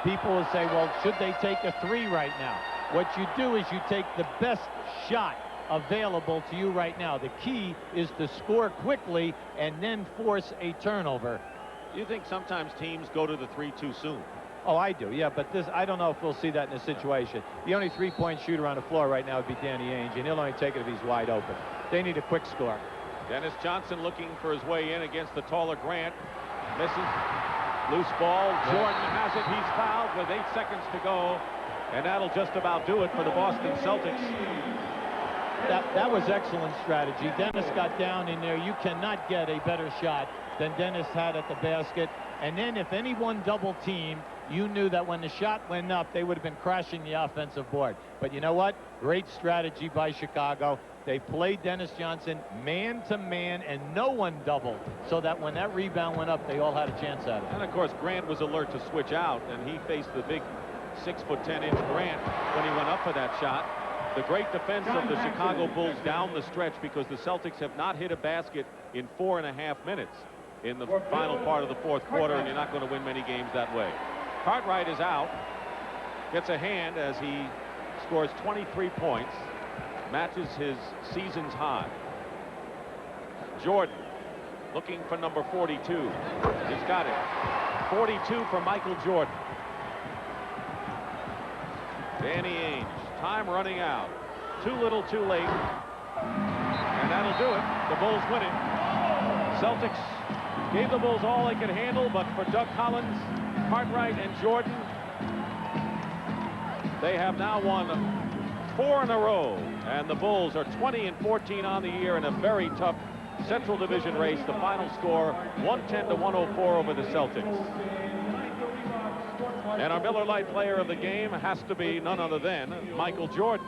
People will say, well, should they take a 3 right now? What you do is you take the best shot available to you right now. The key is to score quickly and then force a turnover. You think sometimes teams go to the 3 too soon? Oh, I do, yeah, but this, I don't know if we'll see that in this situation. The only 3-point shooter on the floor right now would be Danny Ainge, and he'll only take it if he's wide open. They need a quick score. Dennis Johnson looking for his way in against the taller Grant. Misses. Loose ball. Jordan has it. He's fouled with 8 seconds to go, and that'll just about do it for the Boston Celtics. That was excellent strategy. Dennis got down in there. You cannot get a better shot than Dennis had at the basket. And then if anyone double teamed, you knew that when the shot went up, they would have been crashing the offensive board. But you know what? Great strategy by Chicago. They played Dennis Johnson man-to-man, and no one doubled, so that when that rebound went up, they all had a chance at it. And, of course, Grant was alert to switch out, and he faced the big 6'10" Grant when he went up for that shot. The great defense of the Chicago Bulls down the stretch, because the Celtics have not hit a basket in 4.5 minutes in the final part of the fourth quarter, and you're not going to win many games that way. Cartwright is out. gets a hand as he scores 23 points, matches his season's high. Jordan looking for number 42. He's got it. 42 for Michael Jordan. Danny Ainge, time running out. Too little, too late. And that'll do it. The Bulls winning. Celtics gave the Bulls all they could handle, but for Doug Collins, Cartwright, and Jordan, they have now won 4 in a row. And the Bulls are 20-14 on the year in a very tough Central Division race. The final score, 110-104 over the Celtics. And our Miller Lite player of the game has to be none other than Michael Jordan.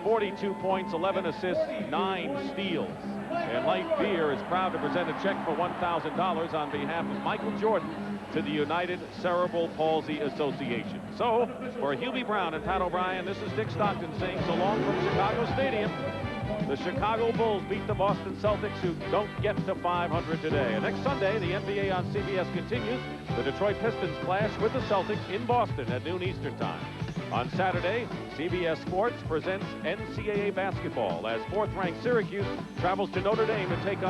42 points, 11 assists, 9 steals. And Light Beer is proud to present a check for $1,000 on behalf of Michael Jordan to the United Cerebral Palsy Association. So, for Hubie Brown and Pat O'Brien, this is Dick Stockton saying so long from Chicago Stadium. The Chicago Bulls beat the Boston Celtics, who don't get to 500 today. And next Sunday, the NBA on CBS continues. The Detroit Pistons clash with the Celtics in Boston at noon Eastern Time. On Saturday, CBS Sports presents NCAA basketball as 4th-ranked Syracuse travels to Notre Dame to take on